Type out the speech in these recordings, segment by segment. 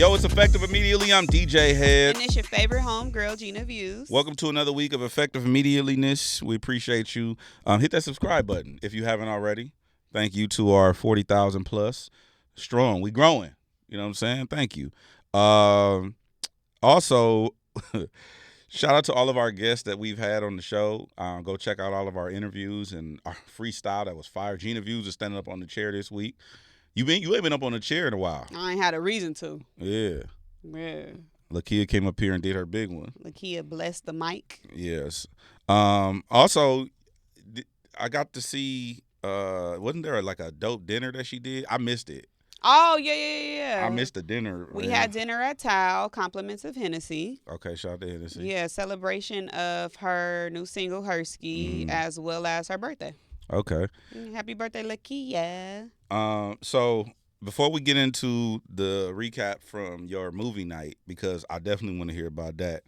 Yo, it's Effective Immediately. I'm DJ Hed. And it's your favorite homegirl, Gina Views. Welcome to another week of Effective Immediatelyness. We appreciate you. Hit that subscribe button if you haven't already. Thank you to our 40,000 plus. Strong. We growing. You know what I'm saying? Thank you. Also, shout out to all of our guests that we've had on the show. Go check out all of our interviews and our freestyle that was fire. Gina Views is standing up on the chair this week. You ain't been up on the chair in a while. I ain't had a reason to. Yeah. Yeah. Lakia came up here and did her big one. Lakia blessed the mic. Yes. Also, I got to see. Wasn't there like a dope dinner that she did? I missed it. Oh, yeah. I missed the dinner. We had dinner at Tao, compliments of Hennessy. Okay, shout out to Hennessy. Yeah, celebration of her new single, Hersky, as well as her birthday. Okay. Happy birthday, Lakia. So before we get into the recap from your movie night, because I definitely want to hear about that.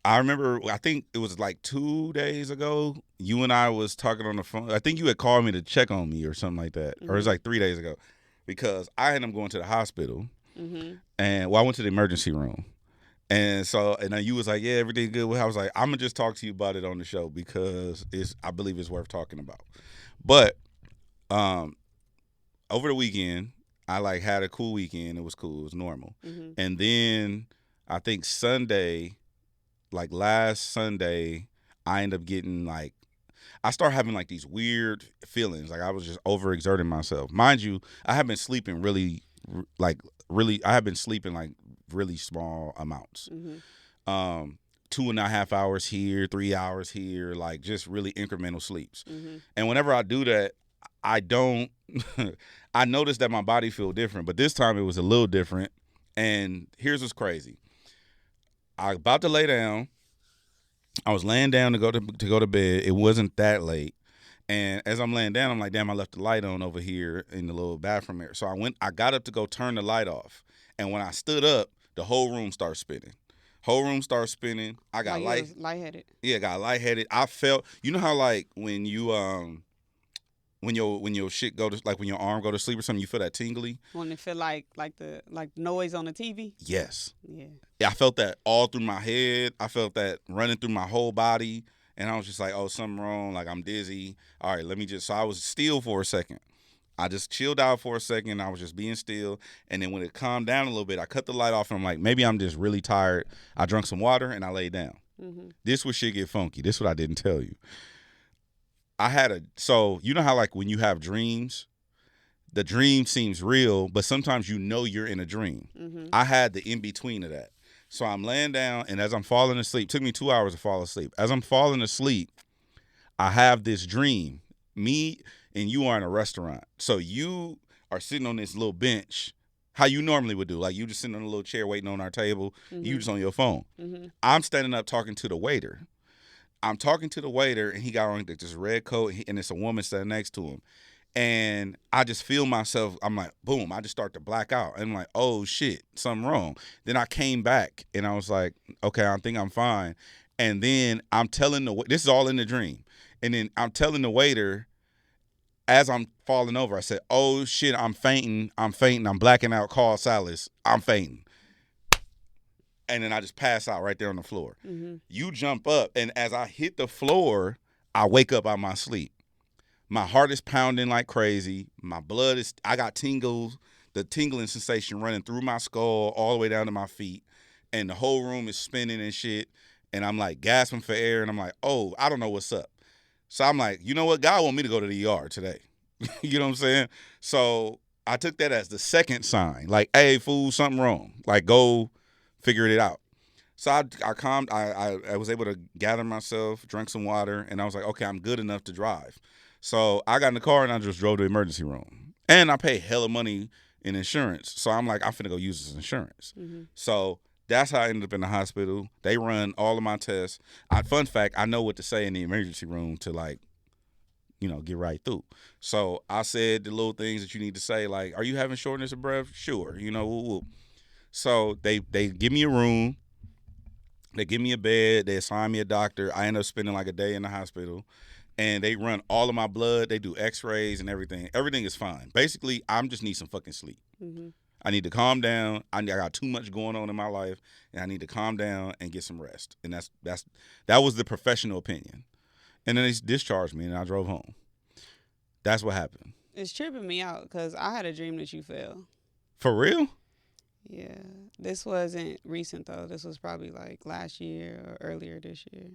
I remember, I think it was like 2 days ago, you and I was talking on the phone. I think you had called me to check on me or something like that. Or it was like 3 days ago. Because I ended up going to the hospital. And, I went to the emergency room. And so, and then you was like, yeah, everything's good. I was like, I'm going to just talk to you about it on the show because I believe it's worth talking about. But over the weekend, I had a cool weekend. It was cool. It was normal. And then I think Sunday, last Sunday, I ended up getting I started having these weird feelings. I was just overexerting myself. Mind you, I have been sleeping really small amounts. 2.5 hours here, 3 hours here, just really incremental sleeps. And whenever I do that, I don't, I noticed that my body feel different, but this time it was a little different. And here's what's crazy. I was about to lay down. I was laying down to go to bed. It wasn't that late. And as I'm laying down, I'm like, damn, I left the light on over here in the little bathroom area. So I got up to go turn the light off. And when I stood up, the whole room started spinning. I got lightheaded. Yeah, got lightheaded. I felt, you know how when you when your shit go to when your arm go to sleep or something, you feel that tingly? When it feel like the noise on the TV? Yes. Yeah. I felt that all through my head. I felt that running through my whole body. And I was just like, oh, something wrong. I'm dizzy. All right, so I was still for a second. I just chilled out for a second. I was just being still. And then when it calmed down a little bit, I cut the light off and I'm like, maybe I'm just really tired. I drank some water and I laid down. This was shit get funky. This is what I didn't tell you. So you know how when you have dreams, the dream seems real, but sometimes you're in a dream. I had the in-between of that. So I'm laying down, and as I'm falling asleep, it took me 2 hours to fall asleep. As I'm falling asleep, I have this dream. Me and you are in a restaurant. So you are sitting on this little bench, how you normally would do. You just sitting on a little chair waiting on our table. You just on your phone. I'm standing up talking to the waiter. I'm talking to the waiter, and he got on this red coat, and it's a woman standing next to him. And I just feel myself, I'm like, boom, I just start to black out. And I'm like, oh, shit, something wrong. Then I came back, and I was like, okay, I think I'm fine. And then I'm telling this is all in the dream. And then I'm telling the waiter, as I'm falling over, I said, oh, shit, I'm fainting, I'm blacking out, call Silas, I'm fainting. And then I just pass out right there on the floor. You jump up, and as I hit the floor, I wake up out of my sleep. My heart is pounding like crazy. My blood I got tingles, the tingling sensation running through my skull all the way down to my feet. And the whole room is spinning and shit. And I'm gasping for air. And I'm like, oh, I don't know what's up. So I'm like, you know what? God want me to go to the ER today. You know what I'm saying? So I took that as the second sign. Hey, fool, something wrong. Go figure it out. So I calmed. I was able to gather myself, drank some water. And I was like, okay, I'm good enough to drive. So I got in the car and I just drove to the emergency room. And I paid hella money in insurance. So I'm like, I'm finna go use this insurance. So that's how I ended up in the hospital. They run all of my tests. Fun fact, I know what to say in the emergency room to get right through. So I said the little things that you need to say, are you having shortness of breath? Sure. Woo. So they give me a room. They give me a bed. They assign me a doctor. I end up spending a day in the hospital. And they run all of my blood. They do x-rays and everything. Everything is fine. Basically, I just need some fucking sleep. I need to calm down. I got too much going on in my life, and I need to calm down and get some rest. And that was the professional opinion. And then they discharged me, and I drove home. That's what happened. It's tripping me out because I had a dream that you fell. For real? Yeah. This wasn't recent, though. This was probably like last year or earlier this year.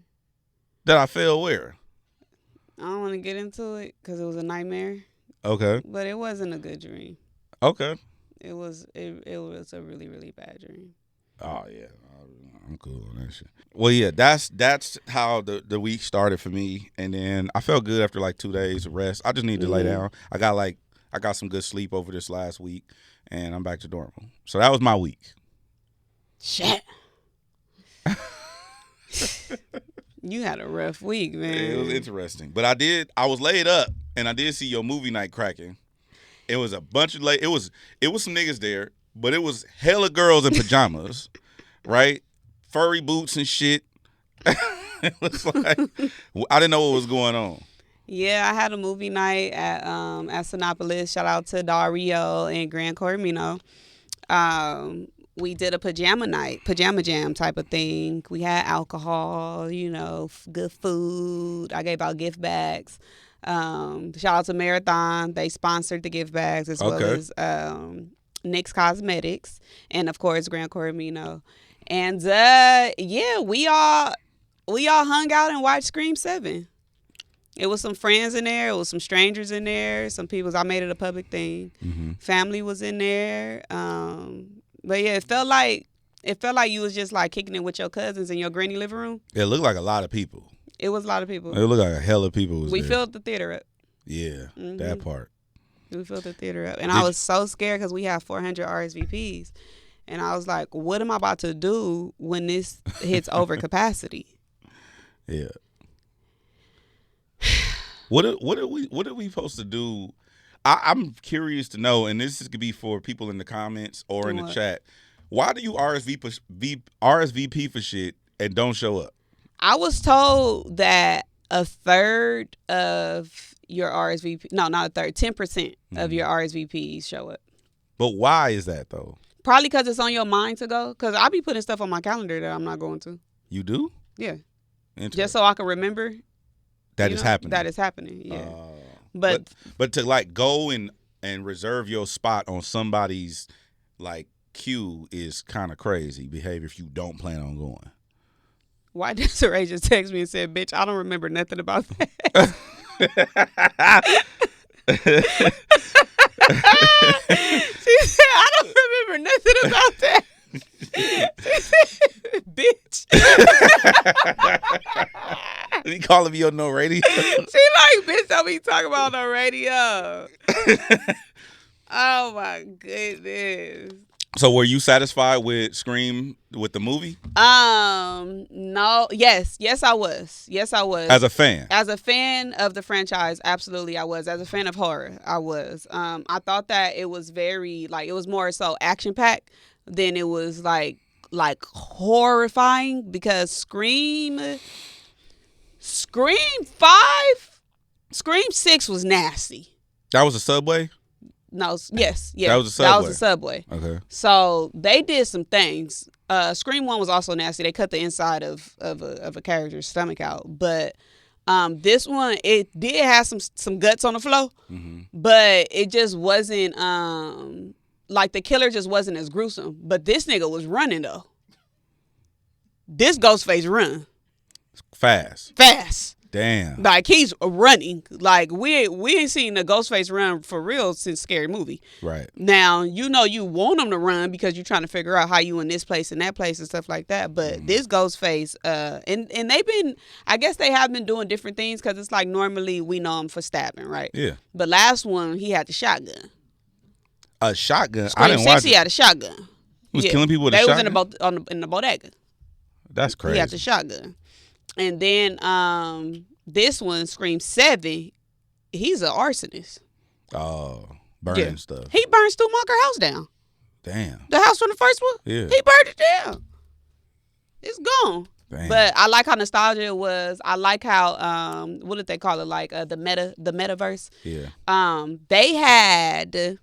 That I fell where? I don't want to get into it because it was a nightmare. Okay. But it wasn't a good dream. Okay. It was a really, really bad dream. Oh, yeah. I'm cool on that shit. Well, yeah, that's how the week started for me. And then I felt good after like 2 days of rest. I just need to lay down. I got some good sleep over this last week, and I'm back to normal. So that was my week. Shit. You had a rough week, man. It was interesting. But I was laid up, and I did see your movie night cracking. It was a bunch of it was some niggas there, but it was hella girls in pajamas, right? Furry boots and shit. It was like I didn't know what was going on. Yeah, I had a movie night at Sinopolis. Shout out to Dario and Grand Cormino. We did a pajama jam type of thing. We had alcohol, good food. I gave out gift bags. Shout out to Marathon. They sponsored the gift bags as well as NYX Cosmetics and of course Grand Cormino. And we all hung out and watched Scream 7. It was some friends in there. It was some strangers in there. Some people. I made it a public thing. Mm-hmm. Family was in there. But yeah, it felt like you was just like kicking it with your cousins in your granny living room. It looked like a lot of people. It was a lot of people. It looked like a hell of people was We there. filled the theater up. Yeah, that part. We filled the theater up. And I was so scared because we had 400 RSVPs. And I was like, what am I about to do when this hits over capacity? Yeah. What are we supposed to do? I'm curious to know, and this could be for people in the comments or in the chat. Why do you RSVP for shit and don't show up? I was told that a third of your RSVP, no, not a third, 10% of your RSVPs show up. But why is that though? Probably because it's on your mind to go. Because I be putting stuff on my calendar that I'm not going to. You do? Yeah. Just so I can remember. That is happening. That is happening, yeah. But to like go and reserve your spot on somebody's like queue is kind of crazy behavior if you don't plan on going. Why did Saray just text me and said, bitch, I don't remember nothing about that. She said, I don't remember nothing about that. She said, bitch. He calling me on no radio. She like, bitch, don't be talking about no radio. Oh my goodness. So were you satisfied with Scream with the movie? No. Yes, I was. As a fan? As a fan of the franchise, absolutely I was. As a fan of horror, I was. I thought that it was very, it was more so action-packed than it was, like horrifying because Scream 5, Scream 6 was nasty. That was a Subway? No, yes. That was a Subway. That was a Subway. Okay. So they did some things. Scream 1 was also nasty. They cut the inside of a character's stomach out. But this one, it did have some guts on the floor. Mm-hmm. But it just wasn't, the killer just wasn't as gruesome. But this nigga was running, though. This Ghostface run. Fast. Damn. Like, he's running. Like, we ain't seen the Ghostface run for real since Scary Movie. Right. Now, you want him to run because you're trying to figure out how you in this place and that place and stuff like that. But this Ghostface, and they've been, I guess they have been doing different things because it's like normally we know him for stabbing, right? Yeah. But last one, he had the shotgun. A shotgun? Scream I didn't 6, watch he had a shotgun. He was killing people with a shotgun? They was in the bodega. That's crazy. He had the shotgun. And then this one, Scream 7, he's an arsonist. Oh, burning stuff. He burned Stu Marker house down. Damn. The house from the first one? Yeah. He burned it down. It's gone. Damn. But I like how nostalgia it was. I like how, what did they call it? Like the metaverse. Yeah. They had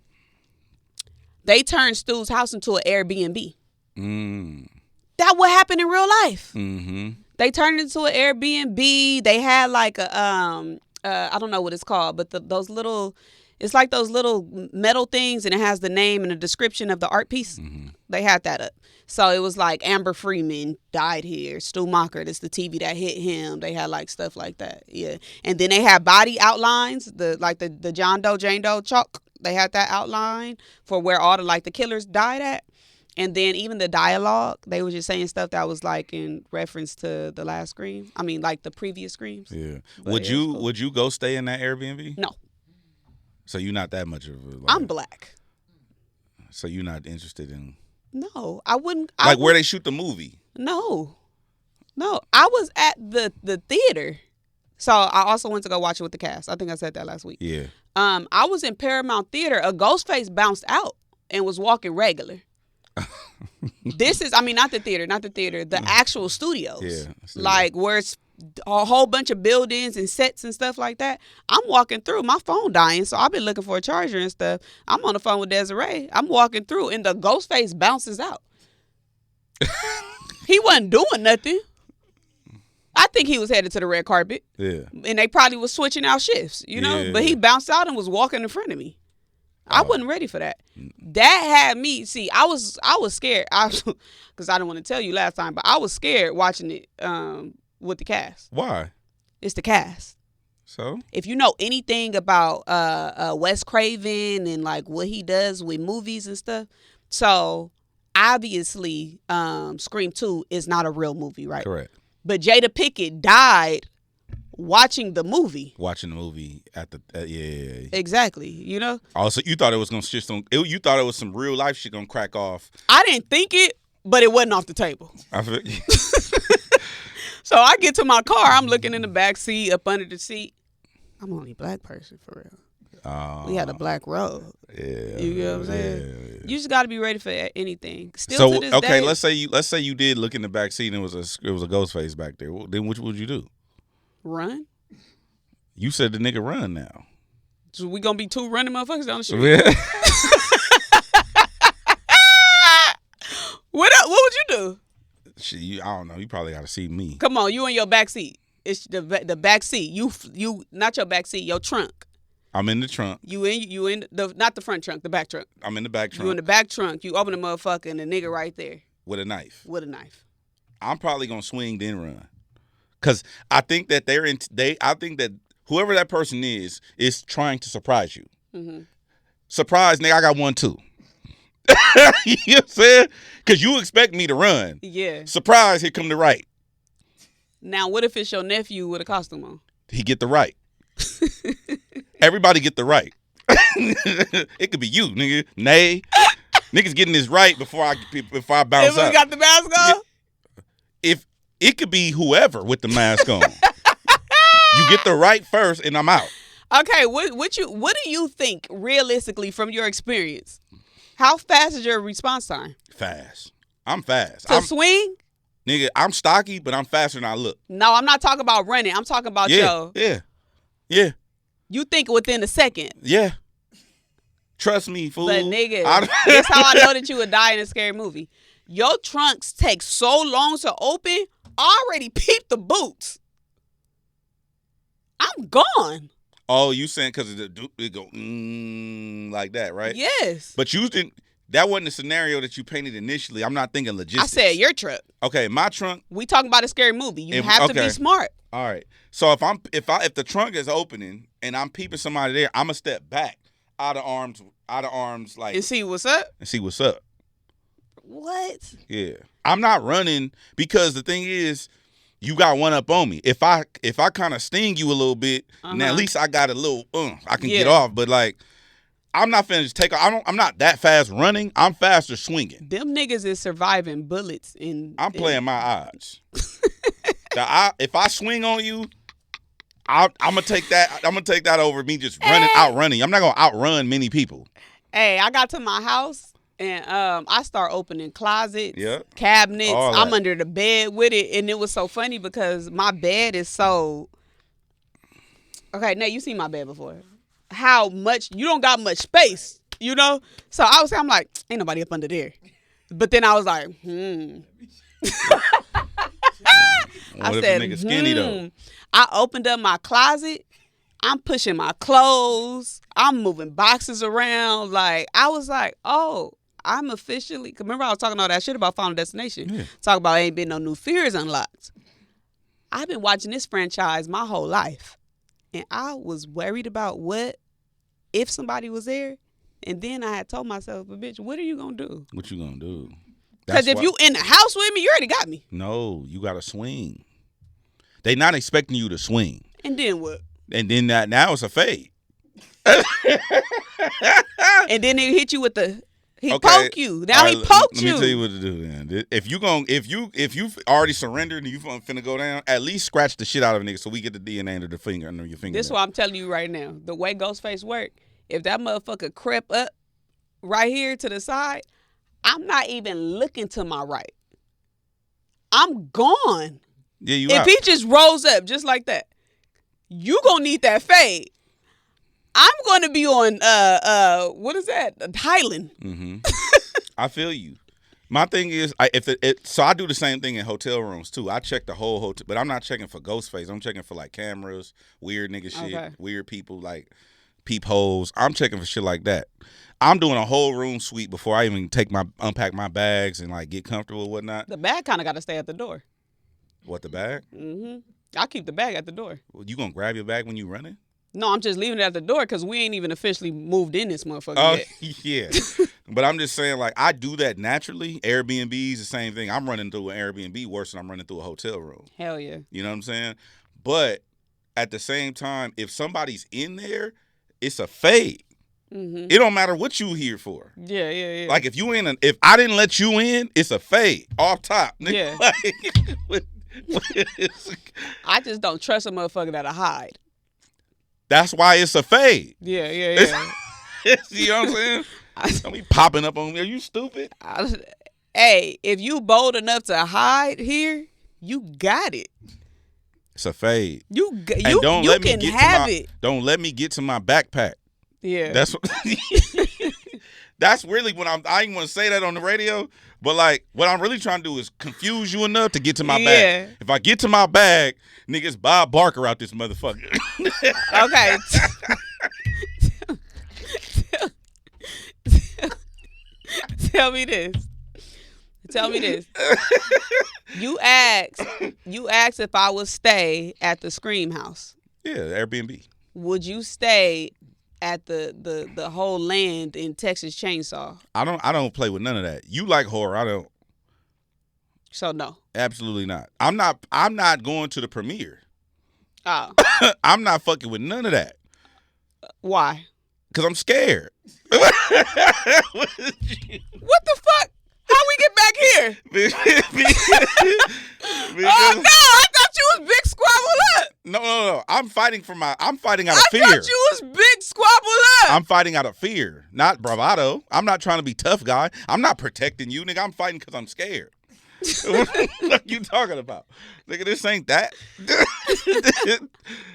They turned Stu's house into an Airbnb. Mm. That what happened in real life. Mm-hmm. They turned it into an Airbnb. They had like a I don't know what it's called, but those little, it's like those little metal things, and it has the name and a description of the art piece. Mm-hmm. They had that up. So it was like Amber Freeman died here. Stu Macher, that's the TV that hit him. They had like stuff like that. Yeah. And then they had body outlines, the John Doe, Jane Doe chalk. They had that outline for where all the killers died at. And then even the dialogue, they were just saying stuff that was like in reference to the last Scream. I mean, like the previous Screams. Yeah. Would you go stay in that Airbnb? No. So you're not that much of a. I'm black. So you're not interested in. No, I wouldn't. Where they shoot the movie? No. I was at the theater, so I also went to go watch it with the cast. I think I said that last week. Yeah. I was in Paramount Theater. A Ghostface bounced out and was walking regular. This is, not the theater, the actual studios. Yeah. Like where it's a whole bunch of buildings and sets and stuff like that. I'm walking through, my phone dying, so I've been looking for a charger and stuff. I'm on the phone with Desiree. I'm walking through, and the Ghostface bounces out. He wasn't doing nothing. I think he was headed to the red carpet. Yeah. And they probably was switching out shifts, Yeah. But he bounced out and was walking in front of me. I wasn't ready for that. That had me, see, I was scared. Because I didn't want to tell you last time, but I was scared watching it with the cast. Why? It's the cast. So? If you know anything about Wes Craven and like what he does with movies and stuff, so obviously Scream 2 is not a real movie, right? Correct. But Jada Pinkett died watching the movie. Watching the movie at the yeah. Exactly, Also, you thought it was gonna just you thought it was some real life shit gonna crack off. I didn't think it, but it wasn't off the table. So I get to my car, I'm looking in the back seat, up under the seat. I'm the only black person for real. We had a black road. Yeah. You get what I'm saying? Yeah. You just got to be ready for anything. Still to this okay, day, let's say you did look in the back seat and it was a Ghostface back there. Well, then what would you do? Run. You said the nigga run now. So we gonna be two running motherfuckers down the street. Yeah. What would you do? I don't know. You probably got to see me. Come on, you in your back seat. It's the back seat. You not your back seat. Your trunk. I'm in the trunk. You in the not the front trunk, the back trunk. I'm in the back trunk. You in the back trunk. You open the motherfucker and the nigga right there with a knife. I'm probably gonna swing then run, cause I think that I think that whoever that person is trying to surprise you. Mm-hmm. Surprise, nigga! I got one too. You know what I'm saying? Because you expect me to run. Yeah. Surprise, here come the right. Now, what if it's your nephew with a costume on? He get the right. Everybody get the right. It could be you, nigga. Nay. Niggas getting this right before I bounce out. If we got the mask on? If it could be whoever with the mask on. You get the right first and I'm out. Okay, what do you think realistically from your experience? How fast is your response time? Fast. I'm fast. Swing? Nigga, I'm stocky, but I'm faster than I look. No, I'm not talking about running. I'm talking about Yeah. You think within a second. Yeah. Trust me, fool. But nigga, that's how I know that you would die in a scary movie. Your trunks take so long to open, I already peeped the boots. I'm gone. Oh, you saying because it go like that, right? Yes. But you didn't. That wasn't the scenario that you painted initially. I'm not thinking logistics. I said your truck. Okay, my trunk. We talking about a scary movie. You have to be smart. All right. So if the trunk is opening and I'm peeping somebody there, I'm gonna step back out of arms, like and see what's up. What? Yeah. I'm not running because the thing is, you got one up on me. If I kind of sting you a little bit, now at least I got a little, I can get off. But like, I'm not finna just take off. I'm not that fast running. I'm faster swinging. Them niggas is surviving bullets. I'm playing my odds. If I swing on you, I'm gonna take that. I'm gonna take that over me just outrunning. I'm not gonna outrun many people. Hey, I got to my house. And I start opening closets, cabinets. I'm under the bed with it. And it was so funny because my bed is so... Okay, now you seen my bed before. How much... You don't got much space. you know? So I'm like, ain't nobody up under there. But then I was like, What if a nigga skinny though? I opened up my closet. I'm pushing my clothes. I'm moving boxes around. Like, I was like, oh, I'm officially, cause remember I was talking all that shit about Final Destination. Yeah. Talk about ain't been no new fears unlocked. I've been watching this franchise my whole life. And I was worried about what if somebody was there. And then I had told myself, but bitch, what are you going to do? What you gonna do? Because if you in the house with me, you already got me. No, you got to swing. They not expecting you to swing. And then what? And then now it's a fade. And then they hit you with the, poke you. Now he poked you. Let me tell you what to do then. If you already surrendered and you finna go down, at least scratch the shit out of a nigga so we get the DNA under the finger, under your finger. This is what I'm telling you right now. The way Ghostface work, if that motherfucker crept up right here to the side, I'm not even looking to my right. I'm gone. Yeah, you If out. he just rose up just like that, you gonna need that fade. I'm gonna be on what is that? Highland. Mm-hmm. I feel you. My thing is, so I do the same thing in hotel rooms too. I check the whole hotel, but I'm not checking for Ghostface. I'm checking for like cameras, weird nigga shit, weird people like peepholes. I'm checking for shit like that. I'm doing a whole room sweep before I even unpack my bags and like get comfortable and whatnot. The bag kind of got to stay at the door. What, the bag? Mm-hmm. I keep the bag at the door. Well, you gonna grab your bag when you running? No, I'm just leaving it at the door because we ain't even officially moved in this motherfucker yet. Yeah. But I'm just saying, like, I do that naturally. Airbnbs, the same thing. I'm running through an Airbnb worse than I'm running through a hotel room. Hell yeah. You know what I'm saying? But at the same time, if somebody's in there, it's a fade. Mm-hmm. It don't matter what you here for. Yeah. Like, if I didn't let you in, it's a fade off top. Yeah. I just don't trust a motherfucker that'll hide. That's why it's a fade. Yeah. You know what I'm saying? Don't be popping up on me. Are you stupid? Hey, if you bold enough to hide here, you got it. It's a fade. You can have it. Don't let me get to my backpack. Yeah. That's what, that's really what I ain't want to say that on the radio, but like what I'm really trying to do is confuse you enough to get to my bag. If I get to my bag, niggas Bob Barker out this motherfucker. Okay. Tell me this. You asked if I would stay at the Scream House. Yeah, the Airbnb. Would you stay at the whole land in Texas Chainsaw? I don't play with none of that. You like horror, I don't. So no. Absolutely not. I'm not going to the premiere. Oh. I'm not fucking with none of that. Why? Because I'm scared. What the fuck? How we get back here? Oh no! I thought you was big squabble up. No. I'm fighting out of fear. I thought you was big squabble up. I'm fighting out of fear, not bravado. I'm not trying to be tough guy. I'm not protecting you, nigga. I'm fighting because I'm scared. What are you talking about? Nigga, this ain't that. You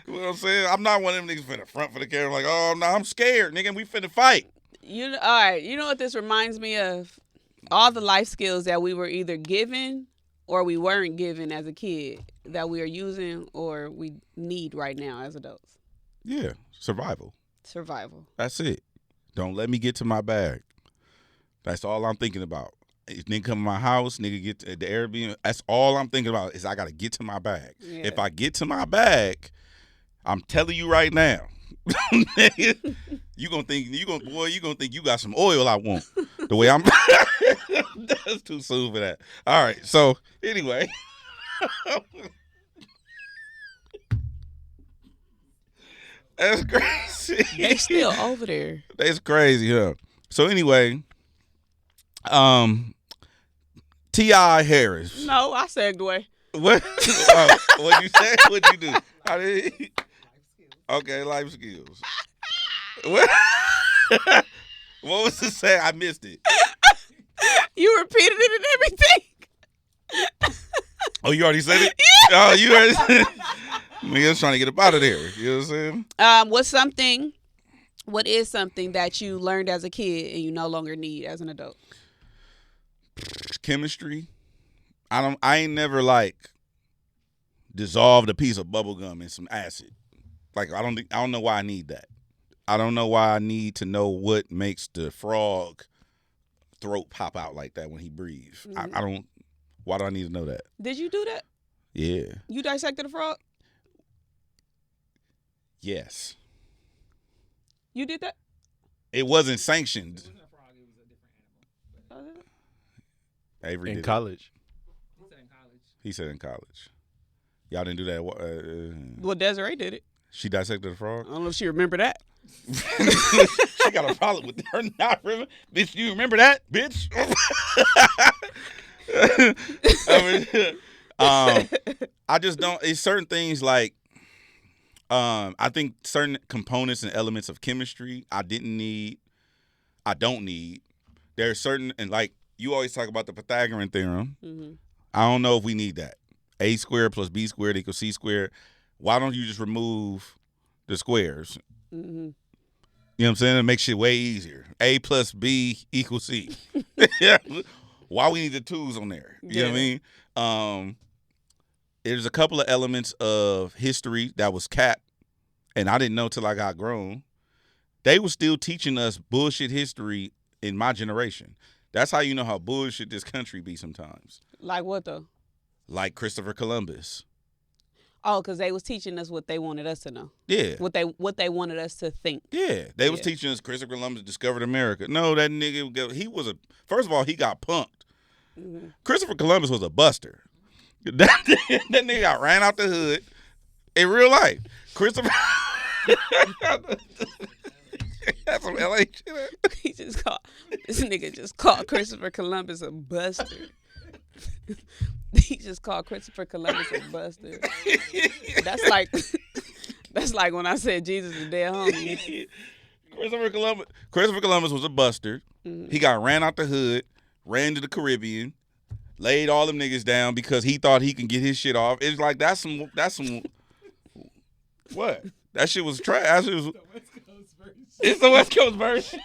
know what I'm saying? I'm not one of them niggas finna front for the camera like, oh, no, I'm scared, nigga, we finna fight. All right, you know what this reminds me of? All the life skills that we were either given or we weren't given as a kid that we are using or we need right now as adults. Yeah, survival. That's it. Don't let me get to my bag. That's all I'm thinking about. If nigga come to my house, nigga get to the Airbnb. That's all I'm thinking about is I got to get to my bag. Yeah. If I get to my bag, I'm telling you right now, you gonna think you got some oil I want. The way I'm that's too soon for that. All right, so anyway. That's crazy. They still over there. That's crazy, huh? So anyway, T.I. Harris. No, I segued away. What? What you say? What you do? How did he? Okay, life skills. What? What was it say? I missed it. You repeated it and everything. Oh, you already said it? Yeah. Oh, you already said it? Nigga, I was trying to get up out of there. You know what I'm saying? What's something What is something that you learned as a kid and you no longer need as an adult? Chemistry. I ain't never like dissolved a piece of bubble gum in some acid. Like I don't know why I need that. I don't know why I need to know what makes the frog throat pop out like that when he breathes. I don't. Why do I need to know that? Did you do that? Yeah. You dissected a frog? Yes. You did that? It wasn't sanctioned. It wasn't a frog, it was a different animal. Avery In did college. He said in college. He said in college. Y'all didn't do that. Well, Desiree did it. She dissected a frog. I don't know if she remember that. She got a problem with her not remember. Bitch, you remember that, bitch? I just don't. It's certain things like I think certain components and elements of chemistry I didn't need. I don't need. There are certain, and like you always talk about the Pythagorean theorem. Mm-hmm. I don't know if we need that. A squared plus B squared equals C squared. Why don't you just remove the squares? Mm-hmm. You know what I'm saying? It makes shit way easier. A plus B equals C. Why we need the twos on there? You know what I mean? There's a couple of elements of history that was capped, and I didn't know till I got grown. They were still teaching us bullshit history in my generation. That's how you know how bullshit this country be sometimes. Like what though? Like Christopher Columbus. Oh, because they was teaching us what they wanted us to know. Yeah. What they wanted us to think. Yeah. They was teaching us Christopher Columbus discovered America. No, that nigga, first of all, he got punked. Mm-hmm. Christopher Columbus was a buster. That nigga got ran out the hood in real life. Christopher. That's some LA shit. This nigga just called Christopher Columbus a buster. He just called Christopher Columbus a buster. That's like when I said Jesus is dead homie. Christopher Columbus was a buster. Mm-hmm. He got ran out the hood, ran to the Caribbean, laid all them niggas down because he thought he can get his shit off. It's like that's some what? That shit was trash. It's the West Coast version.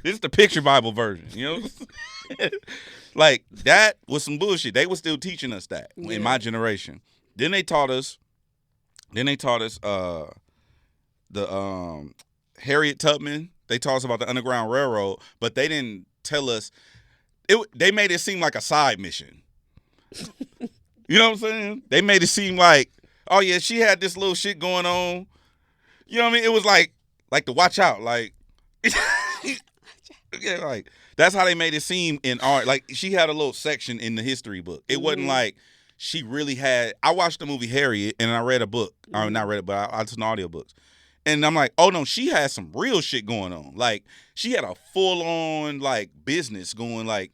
It's the picture Bible version, you know? Like, that was some bullshit. They were still teaching us that in my generation. Then they taught us the Harriet Tubman. They taught us about the Underground Railroad, but they didn't tell us. They made it seem like a side mission. You know what I'm saying? They made it seem like, oh yeah, she had this little shit going on. You know what I mean? It was like to watch out, like, yeah, like that's how they made it seem in art. Like she had a little section in the history book. It wasn't like she really had. I watched the movie Harriet and I read a book. I mean, not read it, but I listened to audiobooks. And I'm like, oh no, she had some real shit going on. Like she had a full on like business going, like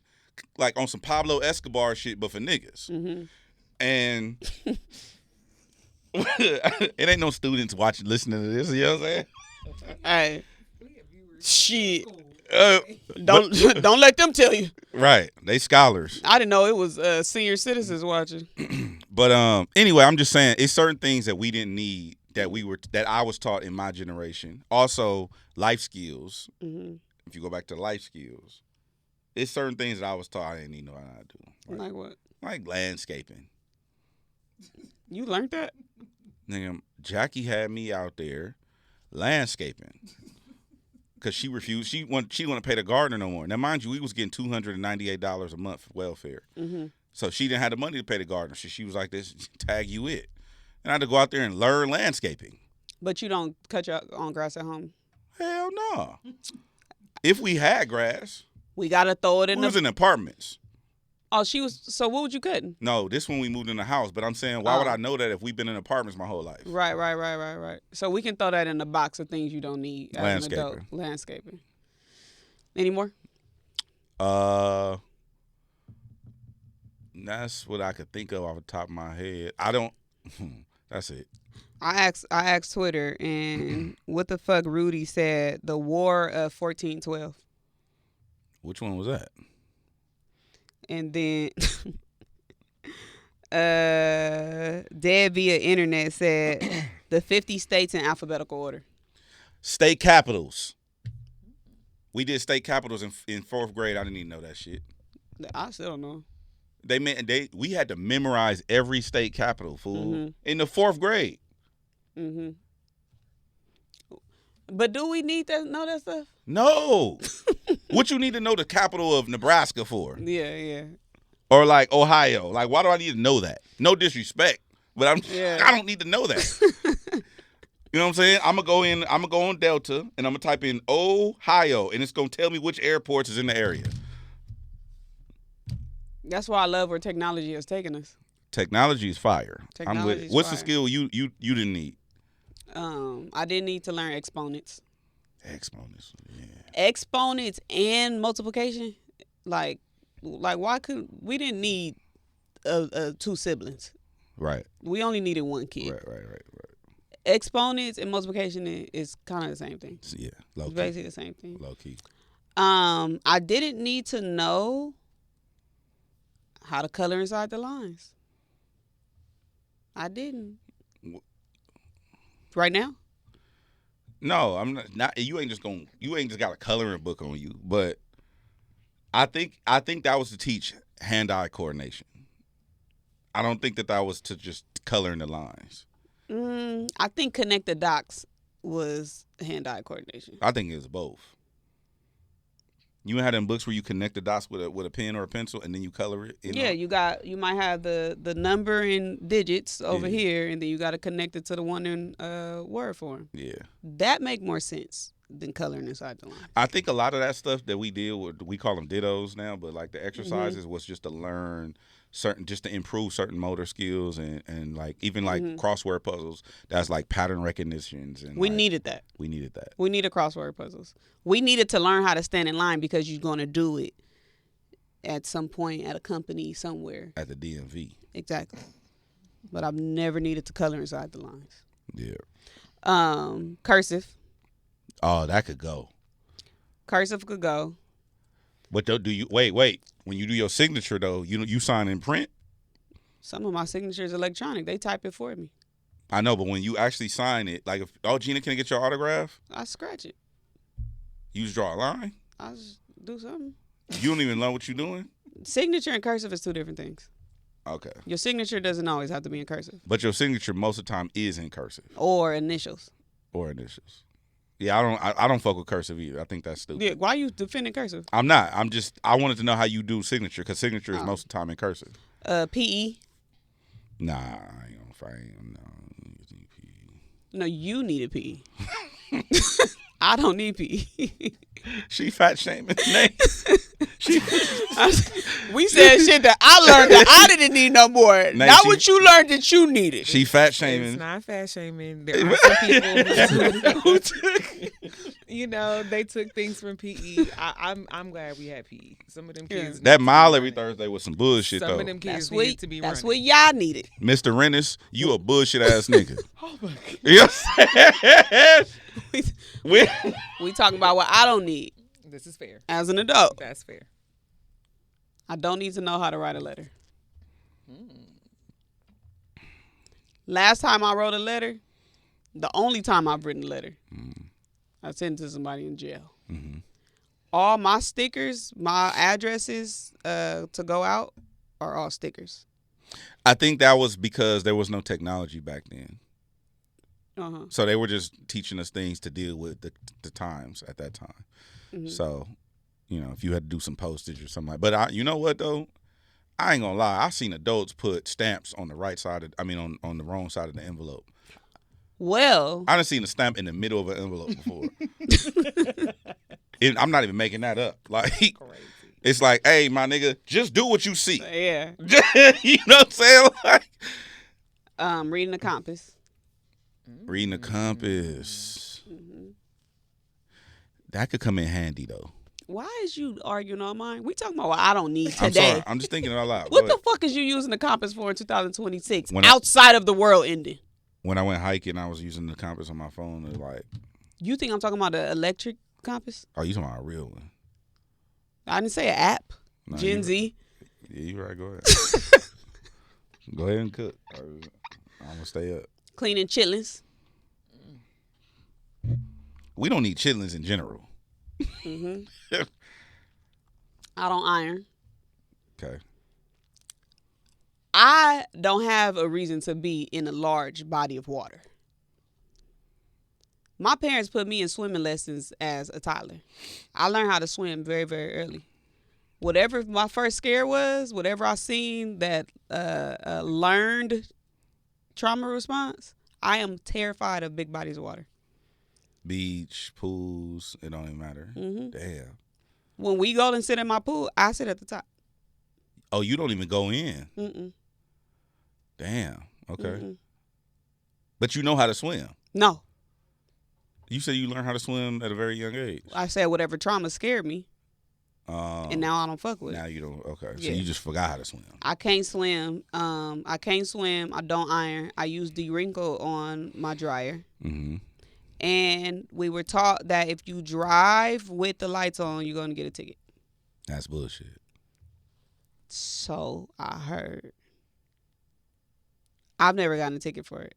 on some Pablo Escobar shit, but for niggas. Mm-hmm. And it ain't no students listening to this. You know what I'm saying? Hey, shit. Don't let them tell you. Right, they scholars. I didn't know it was senior citizens watching. But anyway, I'm just saying it's certain things that we didn't need that I was taught in my generation. Also, life skills. Mm-hmm. If you go back to life skills, it's certain things that I was taught I didn't even know how to do. Like what? Like landscaping. You learned that? Nigga, Jackie had me out there landscaping because she refused. She wouldn't pay the gardener no more. Now, mind you, we was getting $298 a month for welfare. Mm-hmm. So she didn't have the money to pay the gardener. So she was like, "This tag you it," and I had to go out there and learn landscaping. But you don't cut your own grass at home? Hell no. If we had grass, we gotta throw it in. We was in apartments. Oh, she was. So what would you cutting? No, this when we moved in the house. But I'm saying, why would I know that if we've been in apartments my whole life? Right. So we can throw that in the box of things you don't need as an adult. Landscaping. Landscaping. Any more? That's what I could think of off the top of my head. I don't. That's it. I asked Twitter, and what the fuck Rudy said, the War of 1412. Which one was that? And then Dead via internet said the 50 states in alphabetical order. State capitals. We did state capitals in 4th grade. I didn't even know that shit. I still don't know. We had to memorize every state capital, fool, in the 4th grade. Mm-hmm. But do we need to know that stuff? No. What you need to know the capital of Nebraska for? Yeah. Or like Ohio. Like, why do I need to know that? No disrespect, but I don't need to know that. You know what I'm saying? I'm gonna go on Delta and I'm gonna type in Ohio and it's gonna tell me which airports is in the area. That's why I love where technology has taken us. Technology is fire. I'm with it. What's fire. the skill you didn't need? I didn't need to learn exponents. Exponents, yeah. Exponents and multiplication. Like why could we didn't need 2 siblings? Right. We only needed 1 kid. Right. Exponents and multiplication is kind of the same thing. Yeah, low key. Basically the same thing. Low key. I didn't need to know how to color inside the lines. I didn't. Right now? No, I'm not. You ain't just got a coloring book on you. But I think that was to teach hand-eye coordination. I don't think that was to just color in the lines. I think connect the dots was hand-eye coordination. I think it was both. You had them books where you connect the dots with a pen or a pencil and then you color it. You might have the number and digits over here, and then you got to connect it to the one in word form. Yeah, that make more sense than coloring inside the line. I think a lot of that stuff that we deal with, we call them dittos now, but like the exercises was just to learn just to improve certain motor skills and like even like crossword puzzles. That's like pattern recognitions. And we needed that. We needed that. We needed crossword puzzles. We needed to learn how to stand in line because you're going to do it at some point at a company somewhere. At the DMV. Exactly. But I've never needed to color inside the lines. Yeah. Cursive. Oh, that could go. Cursive could go. But do you wait? When you do your signature though, you sign in print? Some of my signature is electronic. They type it for me. I know, but when you actually sign it, like Gina, can I get your autograph? I scratch it. You just draw a line? I just do something. You don't even know what you're doing? Signature and cursive is 2 different things. Okay. Your signature doesn't always have to be in cursive. But your signature most of the time is in cursive. Or initials. Yeah, I don't fuck with cursive either. I think that's stupid. Yeah, why are you defending cursive? I'm not. I wanted to know how you do signature because signature is most of the time in cursive. PE. Nah, I ain't gonna fight. No, PE. No, you need a PE. I don't need PE. She fat shaming. We said shit that I learned that I didn't need no more. Not what you learned that you needed. She fat shaming. It's not fat shaming. There are some people who took they took things from PE. I'm glad we had PE. Some of them kids. That mile every Thursday was some bullshit though. Some of them kids needed to be running. That's what y'all needed. Mr. Rennis, you a bullshit ass nigga. Oh my God. You know what I'm saying? We talking about what I don't need. This is fair. As an adult. That's fair. I don't need to know how to write a letter. Last time I wrote a letter, the only time I've written a letter, I sent it to somebody in jail. Mm-hmm. All my stickers, my addresses to go out are all stickers. I think that was because there was no technology back then. Uh-huh. So they were just teaching us things to deal with the times at that time. Mm-hmm. So, if you had to do some postage or something but you know what though? I ain't gonna lie. I seen adults put stamps on the right side on the wrong side of the envelope. Well, I done seen a stamp in the middle of an envelope before. I'm not even making that up. Like, crazy. It's like, hey, my nigga, just do what you see. Yeah. You know what I'm saying? Like, reading the compass. Reading the compass. Mm-hmm. That could come in handy though. Why is you arguing on mine? We talking about what I don't need today. I'm sorry. I'm just thinking it out loud. What the fuck is you using the compass for in 2026? Outside of the world ending. When I went hiking, I was using the compass on my phone. And like, you think I'm talking about the electric compass? Oh, you talking about a real one? I didn't say an app. No, Gen Z. Yeah, you right. Go ahead. Go ahead and cook. I'm gonna stay up. Cleaning chitlins. we don't need chitlins in general. I don't iron. Okay. I don't have a reason to be in a large body of water. My parents put me in swimming lessons as a toddler. I learned how to swim very, very early. Whatever my first scare was, whatever I seen that learned trauma response, I am terrified of big bodies of water. Beach, pools, it don't even matter. Damn. When we go and sit in my pool, I sit at the top. Oh, you don't even go in? Damn. Okay. But you know how to swim? No. You said you learned how to swim at a very young age. I said whatever trauma scared me. And now I don't fuck with it. Now you don't. Okay. Yeah. So you just forgot how to swim. I can't swim. I can't swim. I don't iron. I use de-wrinkle on my dryer. And we were taught that if you drive with the lights on, you're going to get a ticket. That's bullshit. So I heard. I've never gotten a ticket for it.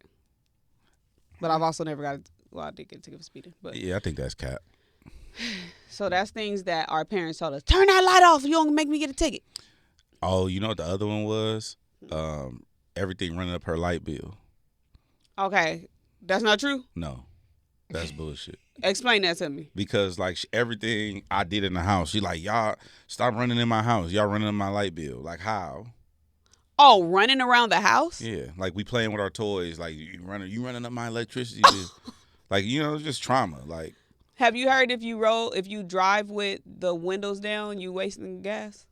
But I've also never got I did get a ticket for speeding. But Yeah, I think that's cap. so that's things that our parents told us. Turn that light off. You don't make me get a ticket. Oh, you know what the other one was? Everything running up her light bill. Okay. That's not true? No. That's bullshit. Explain that to me. Because like everything I did in the house, she like, y'all stop running in my house. Y'all running in my light bill. Like how? Oh, running around the house? Yeah, like we playing with our toys. Like you running up my electricity bill. Like, you know, it's just trauma. Like, have you heard if you drive with the windows down, you wasting gas?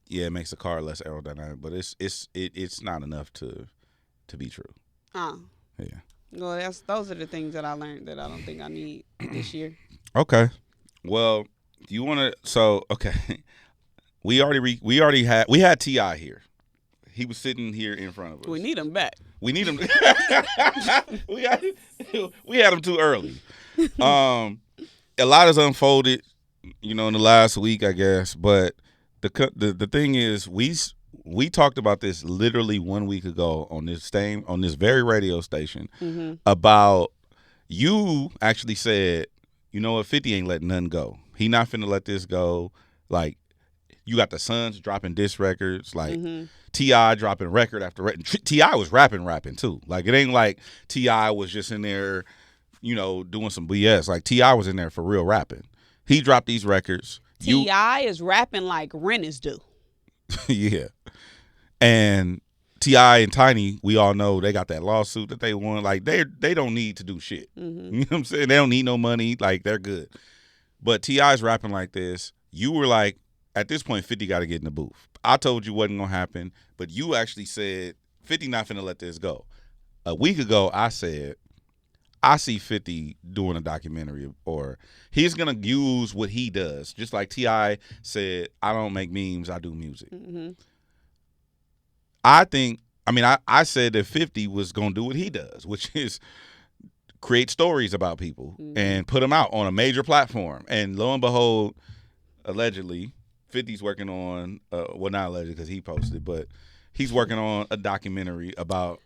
Yeah, it makes the car less aerodynamic, but it's not enough to be true. Oh. Yeah. Well, those are the things that I learned that I don't think I need this year. Okay. Well, do you want to? So okay, we had T.I. here. He was sitting here in front of us. We need him back. We need him. we had him too early. A lot has unfolded, in the last week, I guess. But the thing is, we talked about this literally 1 week ago on this very radio station about, you actually said, you know what, 50 ain't letting nothing go. He not finna let this go. Like, you got the Suns dropping diss records, like T.I. dropping record after record. T.I. was rapping too. Like, it ain't like T.I. was just in there, doing some BS. Like, T.I. was in there for real rapping. He dropped these records. T.I. is rapping like rent is due. Yeah. And T.I. and Tiny, we all know they got that lawsuit that they won. Like, they don't need to do shit. You know what I'm saying? They don't need no money. Like, they're good. But T.I.'s rapping like this. You were like, at this point, 50 got to get in the booth. I told you wasn't going to happen, but you actually said 50 not finna let this go. A week ago, I said, I see 50 doing a documentary, or he's going to use what he does. Just like T.I. said, I don't make memes, I do music. I said that 50 was going to do what he does, which is create stories about people and put them out on a major platform. And lo and behold, allegedly, 50's working on, well, not allegedly because he posted, but he's working on a documentary about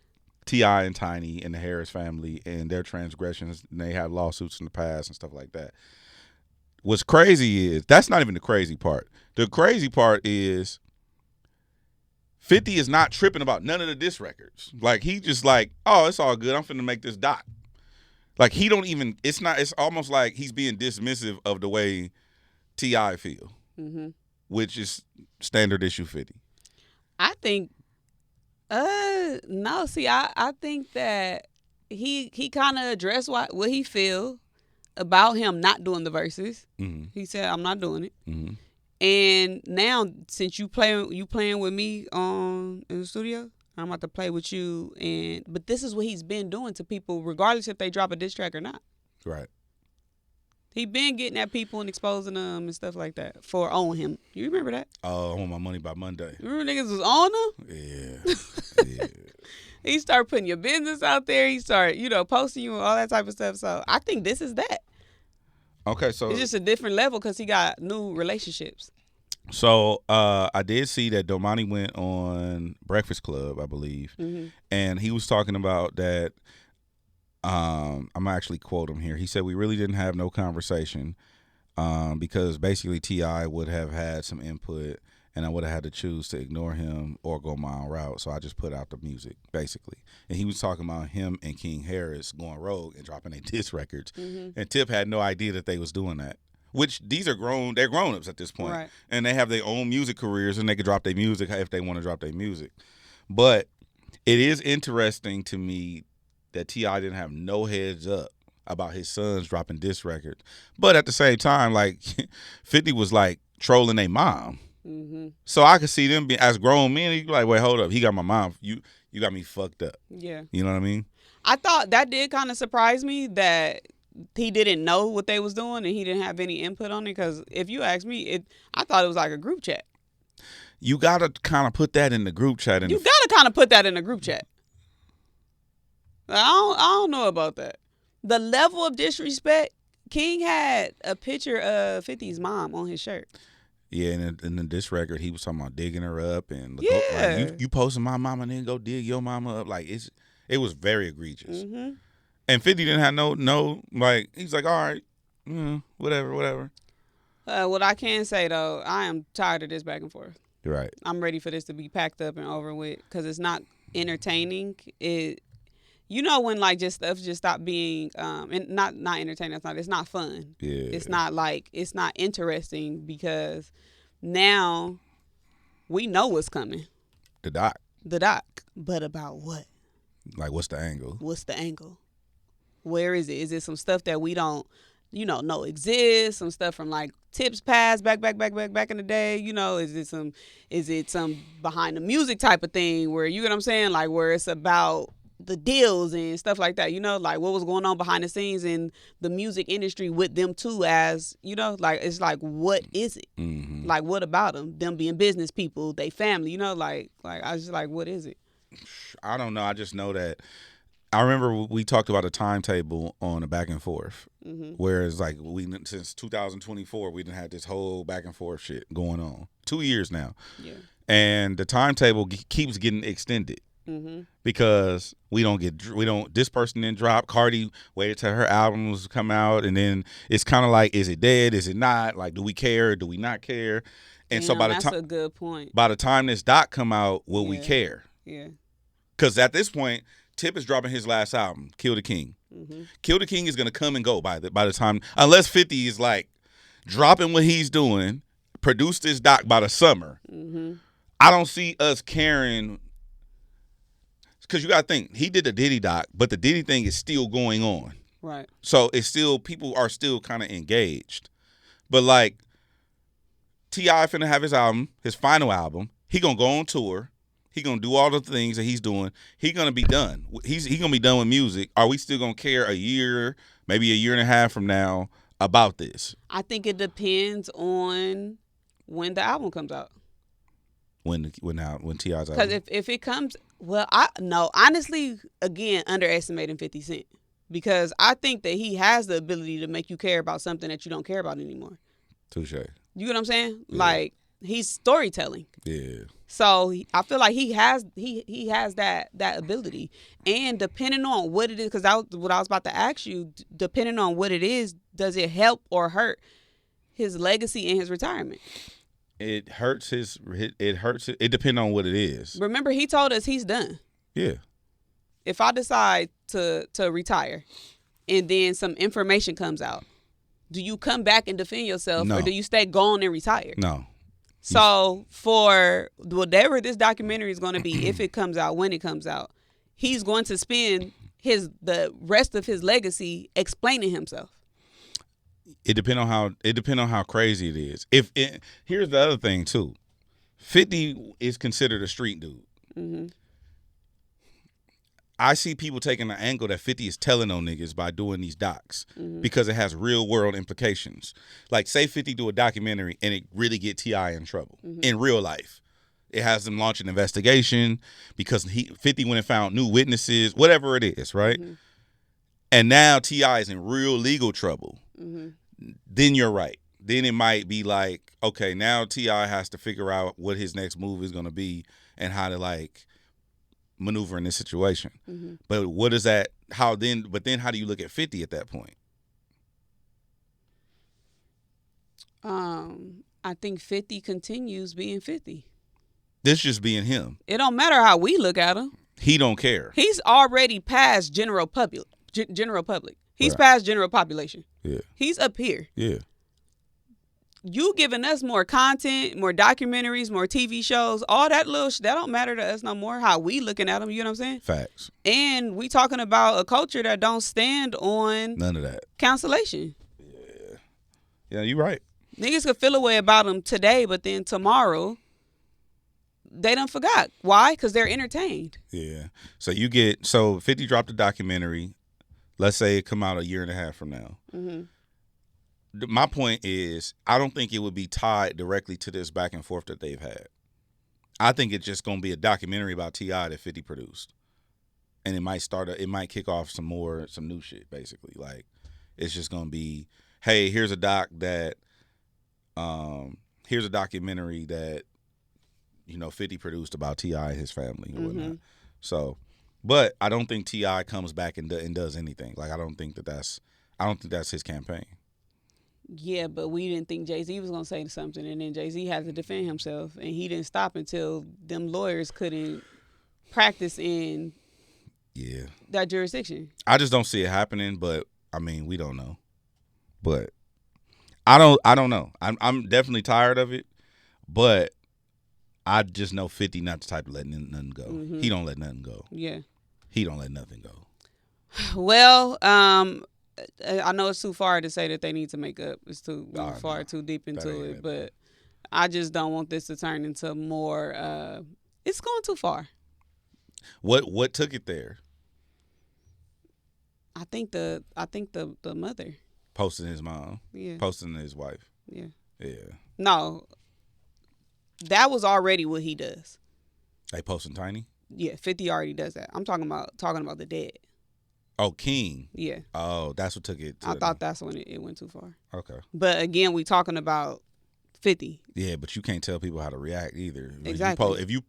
T.I. and Tiny and the Harris family and their transgressions. And they had lawsuits in the past and stuff like that. What's crazy is, that's not even the crazy part. The crazy part is 50 is not tripping about none of the diss records. Like, he just like, oh, it's all good. I'm finna make this doc. Like, he don't even, it's almost like he's being dismissive of the way T.I. feel, which is standard issue 50. I think, no, see, I think that he kind of addressed what he feel about him not doing the verses. He said, I'm not doing it. And now, since you playing with me in the studio, I'm about to play with you. But this is what he's been doing to people, regardless if they drop a diss track or not. Right. He been getting at people and exposing them and stuff like that for owing him. You remember that? Oh, I want my money by Monday. You remember niggas was on him? Yeah. He started putting your business out there. He started, posting you and all that type of stuff. So I think this is that. Okay, so it's just a different level because he got new relationships. So I did see that Domani went on Breakfast Club, I believe, and he was talking about that I'm gonna actually quote him here. He said, "We really didn't have no conversation because basically T.I. would have had some input, and I would have had to choose to ignore him or go my own route. So I just put out the music, basically." And he was talking about him and King Harris going rogue and dropping their diss records, and Tip had no idea that they was doing that. Which these are they're grown ups at this point, Right. and they have their own music careers, and they can drop their music if they want to drop their music. But it is interesting to me that T.I. didn't have no heads up about his sons dropping diss records. But at the same time, like 50 was like trolling their mom. So I could see them being as grown men. You like, wait, hold up, he got my mom. You got me fucked up. Yeah. You know what I mean? I thought that did kind of surprise me that he didn't know what they was doing and he didn't have any input on it. Because if you ask me, I thought it was like a group chat. You gotta kind of put that in the group chat. You gotta kind of put that in the group chat. I don't know about that. The level of disrespect. King had a picture of 50's mom on his shirt. Yeah, and in this record, he was talking about digging her up and Yeah. like, you posting my mama and then go dig your mama up. Like it was very egregious. And 50 didn't have no like he's like, all right, whatever. What I can say though, I am tired of this back and forth. Right. I'm ready for this to be packed up and over with because it's not entertaining. You know when like just stuff just stop being and not entertaining. It's not fun. Yeah. It's not interesting because now we know what's coming. The doc. But about what? Like, what's the angle? Where is it? Is it some stuff that we don't, know exists? Some stuff from like Tip's past back in the day? Is it some behind the music type of thing where, you know what I'm saying? Like where it's about the deals and stuff like that, like what was going on behind the scenes in the music industry with them too as, like it's like, what is it? Like what about them being business people, they family, like I was just like, what is it? I don't know. I just know that I remember we talked about a timetable on a back and forth, whereas like since 2024 we done had this whole back and forth shit going on 2 years now, and the timetable keeps getting extended because this person didn't drop. Cardi waited till her albums come out, and then it's kind of like, is it dead? Is it not? Like, do we care? Do we not care? And so by the time, that's a good point. By the time this doc come out, will we care? Yeah. Because at this point, Tip is dropping his last album, Kill the King. Kill the King is gonna come and go by the time, unless 50 is like dropping what he's doing, produce this doc by the summer. I don't see us caring. Because you gotta think, he did the Diddy doc, but the Diddy thing is still going on. Right. So it's still, people are still kind of engaged. But like, T.I. finna have his album, his final album. He gonna go on tour. He gonna do all the things that he's doing. He gonna be done. He gonna be done with music. Are we still gonna care a year, maybe a year and a half from now about this? I think it depends on when the album comes out. When T.I.'s album? Because if it comes, honestly, again, underestimating 50 Cent. Because I think that he has the ability to make you care about something that you don't care about anymore. Touche. You get what I'm saying? Yeah. Like, he's storytelling. Yeah. So I feel like he has that ability, and depending on what it is, because that was what I was about to ask you. Depending on what it is, does it help or hurt his legacy and his retirement? It hurts it depends on what it is. Remember, he told us he's done. Yeah. If I decide to retire, and then some information comes out, do you come back and defend yourself, No. or do you stay gone and retire? No. So for whatever this documentary is going to be, if it comes out, when it comes out, he's going to spend the rest of his legacy explaining himself. It depends on how crazy it is. Here's the other thing too. 50 is considered a street dude. I see people taking the angle that 50 is telling on niggas by doing these docs because it has real world implications. Like, say 50 do a documentary and it really get T.I. in trouble in real life. It has them launch an investigation because 50 went and found new witnesses, whatever it is, right? And now T.I. is in real legal trouble. Then you're right. Then it might be like, okay, now T.I. has to figure out what his next move is going to be and how to like maneuver in this situation. But what does that how then how do you look at 50 at that point? I think 50 continues being 50. This just being him. It don't matter how we look at him. He don't care. He's already past general public. General public. He's Right. past general population. Yeah. He's up here. Yeah. You giving us more content, more documentaries, more TV shows, all that that don't matter to us no more. How we looking at them, you know what I'm saying? Facts. And we talking about a culture that don't stand on None of that. cancellation. Yeah, you're right. Niggas could feel a way about them today, but then tomorrow, they done forgot. Why? Because they're entertained. Yeah. So 50 dropped a documentary. Let's say it come out a year and a half from now. Mm-hmm. My point is, I don't think it would be tied directly to this back and forth that they've had. I think it's just going to be a documentary about T.I. that 50 produced. And it might kick off some new shit, basically. Like, it's just going to be, hey, here's a documentary that, 50 produced about T.I. and his family and whatnot. Mm-hmm. So, but I don't think T.I. comes back and does anything. Like, I don't think that's his campaign. Yeah, but we didn't think Jay-Z was going to say something, and then Jay-Z had to defend himself, and he didn't stop until them lawyers couldn't practice in that jurisdiction. I just don't see it happening, but, I mean, we don't know. But I don't know. I'm definitely tired of it, but I just know 50 not the type to let nothing go. Mm-hmm. He don't let nothing go. Yeah. He don't let nothing go. Well, I know it's too far to say that they need to make up. It's too far, too deep into it. But I just don't want this to turn into more. It's going too far. What took it there? I think the mother Posting his mom. Yeah. Posting his wife. Yeah. Yeah. No, that was already what he does. They posting Tiny. Yeah, 50 already does that. I'm talking about the dead. Oh, King. Yeah. Oh, that's what took it. I thought that's when it went too far. Okay. But again, we talking about 50. Yeah, but you can't tell people how to react either. Exactly. If you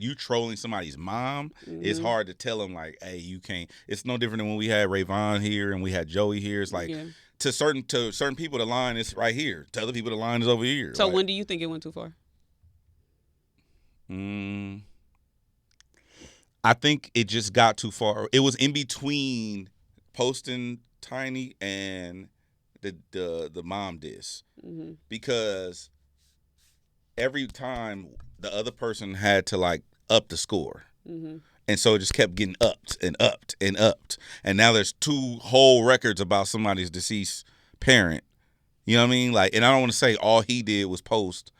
you trolling somebody's mom, it's hard to tell them like, hey, you can't. It's no different than when we had Rayvon here and we had Joey here. It's like to certain people the line is right here. To other people the line is over here. So like, when do you think it went too far? I think it just got too far. It was in between posting Tiny and the mom diss, because every time the other person had to like up the score, and so it just kept getting upped and upped and upped, and now there's 2 whole records about somebody's deceased parent. You know what I mean? Like, and I don't want to say all he did was post.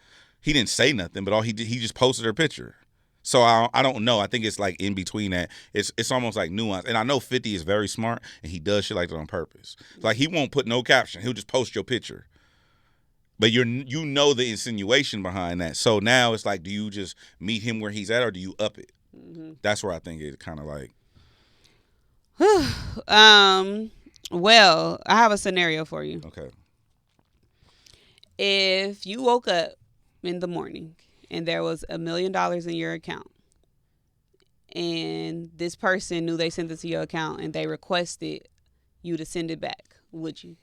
He didn't say nothing, but all he did, he just posted her picture. So I don't know. I think it's like in between that. It's almost like nuance. And I know 50 is very smart, and he does shit like that on purpose. Like, he won't put no caption. He'll just post your picture. But you know the insinuation behind that. So now it's like, do you just meet him where he's at, or do you up it? That's where I think it's kind of like. Well, I have a scenario for you. Okay. If you woke up in the morning and there was $1 million in your account, and this person knew they sent it to your account and they requested you to send it back, would you?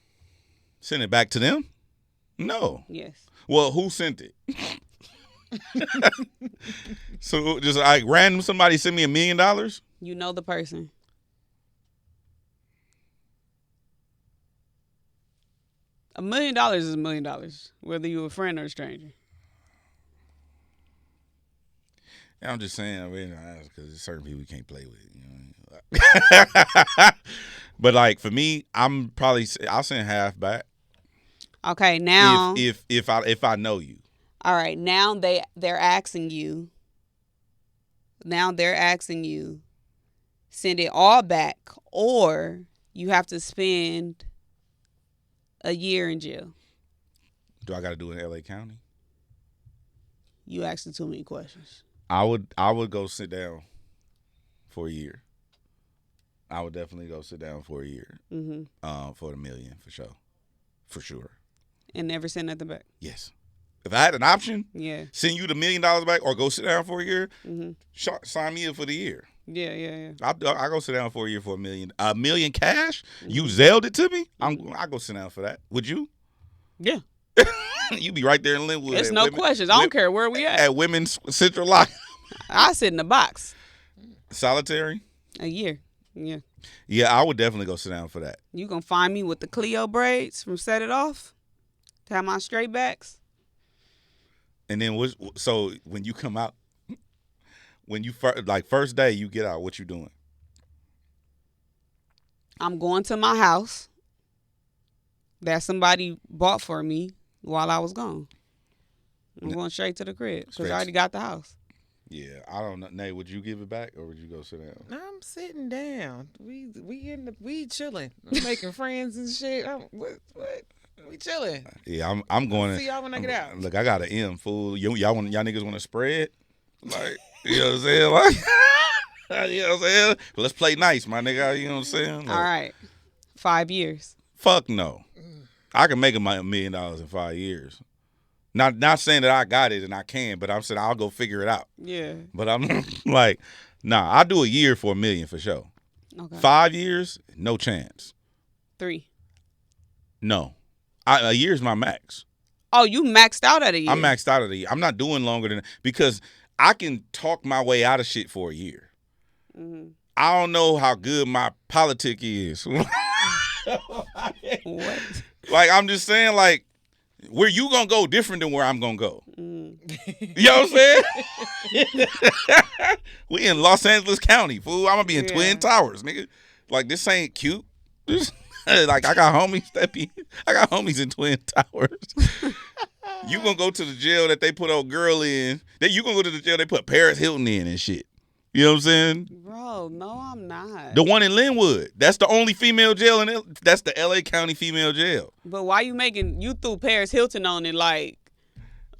Send it back to them? No. Yes. Well, who sent it? So just like random somebody send me $1 million? You know the person. $1 million is $1 million, whether you're a friend or a stranger. Yeah, I'm just saying, I mean, because there's certain people you can't play with. You know? But like for me, I'll send half back. Okay, now if I know you. All right, now they're asking you. Now they're asking you, send it all back, or you have to spend a year in jail. Do I got to do it in LA County? You asking too many questions. I would go sit down for a year. I would definitely go sit down for a year. For the $1 million for sure. And never send nothing back. Yes. If I had an option, yeah, send you the $1 million back or go sit down for a year, sign me up for the year. Yeah. I go sit down for a year for $1 million. $1 million cash? You Zelled it to me? I go sit down for that. Would you? Yeah. You be right there in Linwood. It's no questions. I don't care where we at. At Women's Central Lock. I sit in the box. Solitary? A year. Yeah. Yeah, I would definitely go sit down for that. You gonna find me with the Cleo braids from Set It Off? To have my straight backs? And then so when you come out, when you first day you get out, what you doing? I'm going to my house that somebody bought for me while I was gone. I'm going straight to the crib because I already got the house. Yeah, I don't know. Nate, would you give it back or would you go sit down? I'm sitting down. We chilling. I'm making friends and shit. What? We chilling. Yeah, I'm going. See y'all when I get out. Look, I got an M, fool. Y'all niggas want to spread? Like, you know what I'm saying? Like, you know what I'm saying? Let's play nice, my nigga. You know what I'm saying? Like, all right. 5 years. Fuck no. I can make $1 million in 5 years. Not saying that I got it and I can, but I'm saying I'll go figure it out. Yeah. But I'm like, nah, I'll do a year for $1 million for sure. Okay. 5 years, no chance. 3. No. A year's my max. Oh, you maxed out at a year. I'm maxed out at a year. I'm not doing longer than because I can talk my way out of shit for a year. Mm-hmm. I don't know how good my politic is. What? Like, I'm just saying, like, where you gonna go different than where I'm gonna go. Mm. You know what I'm saying? We in Los Angeles County, fool. I'm gonna be in Twin Towers, nigga. Like, this ain't cute. Like, I got homies in Twin Towers. You gonna go to the jail that they put old girl in. You gonna go to the jail they put Paris Hilton in and shit. You know what I'm saying? Bro, no, I'm not. The one in Linwood. That's the only female jail that's the LA County female jail. But why you threw Paris Hilton on it like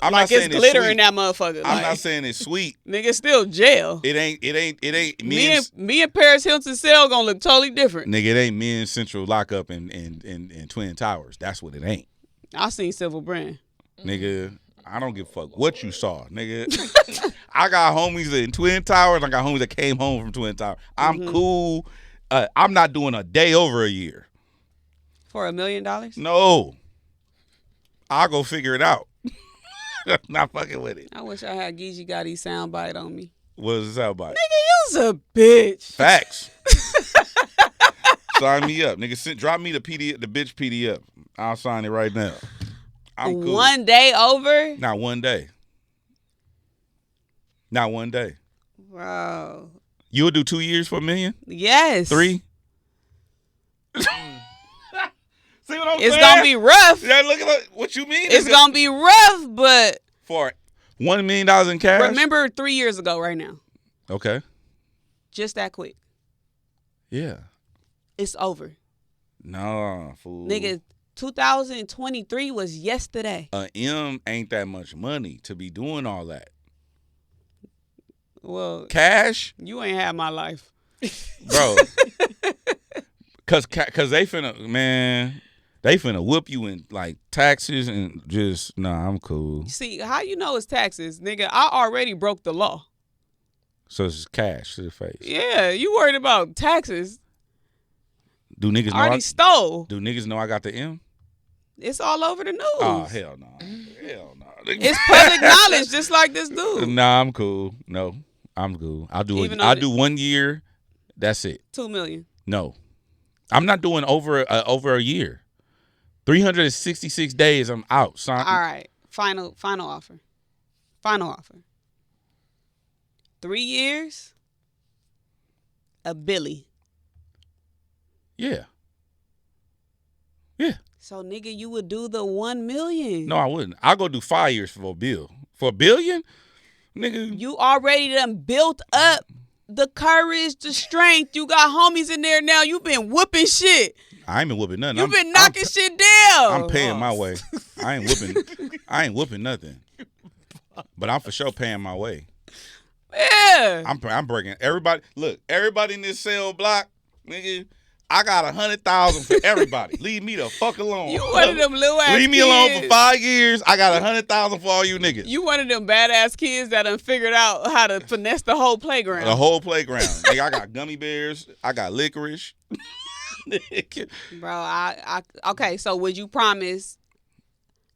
I'm like not saying it's glitter sweet. in that motherfucker? I'm like, not saying it's sweet. Nigga, it's still jail. It ain't Me and Paris Hilton's cell gonna look totally different. Nigga, it ain't men's central lockup in Twin Towers. That's what it ain't. I seen Civil Brand. Nigga, I don't give a fuck what you saw, nigga. I got homies in Twin Towers. I got homies that came home from Twin Towers. I'm cool. I'm not doing a day over a year. For $1 million? No. I'll go figure it out. Not fucking with it. I wish I had Geezy Gotti's soundbite on me. What is the soundbite? Nigga, you's a bitch. Facts. Sign me up. Nigga, drop me the bitch PDF. I'll sign it right now. I'm cool. 1 day over? Not 1 day. Not 1 day. Bro. You'll do 2 years for $1 million? Yes. 3? See what I'm saying? It's gonna be rough. Yeah, look at what you mean. It's gonna be rough, but for $1 million in cash. Remember 3 years ago right now. Okay. Just that quick. Yeah. It's over. Nah, fool. Nigga, 2023 was yesterday. M ain't that much money to be doing all that. Well, cash? You ain't had my life. Bro. Cause they finna whoop you in like taxes and just I'm cool. See, how you know it's taxes, nigga? I already broke the law. So it's just cash to the face. Yeah, you worried about taxes? Do niggas know already stole? Do niggas know I got the M? It's all over the news. Oh hell no, hell no. It's public knowledge, just like this dude. Nah, I'm cool. No, I'm cool. I'll do it. I'll do 1 year. That's it. 2 million. No, I'm not doing over a year. 366 days. I'm out. Son. All right. Final offer. Final offer. 3 years. A Billy. Yeah. Yeah. So nigga, you would do the 1 million. No, I wouldn't. I'll go do 5 years for a bill. For $1 billion? Nigga. You already done built up the courage, the strength. You got homies in there now. You been whooping shit. I ain't been whooping nothing. You been knocking shit down. I'm paying my way. I ain't whooping nothing. But I'm for sure paying my way. Yeah. I'm breaking everybody. Look, everybody in this cell block, nigga, I got 100,000 for everybody. Leave me the fuck alone. You one of them little ass Leave me alone for 5 years. I got 100,000 for all you niggas. You one of them badass kids that done figured out how to finesse the whole playground. The whole playground. Nigga, I got gummy bears. I got licorice. Bro, okay, so would you promise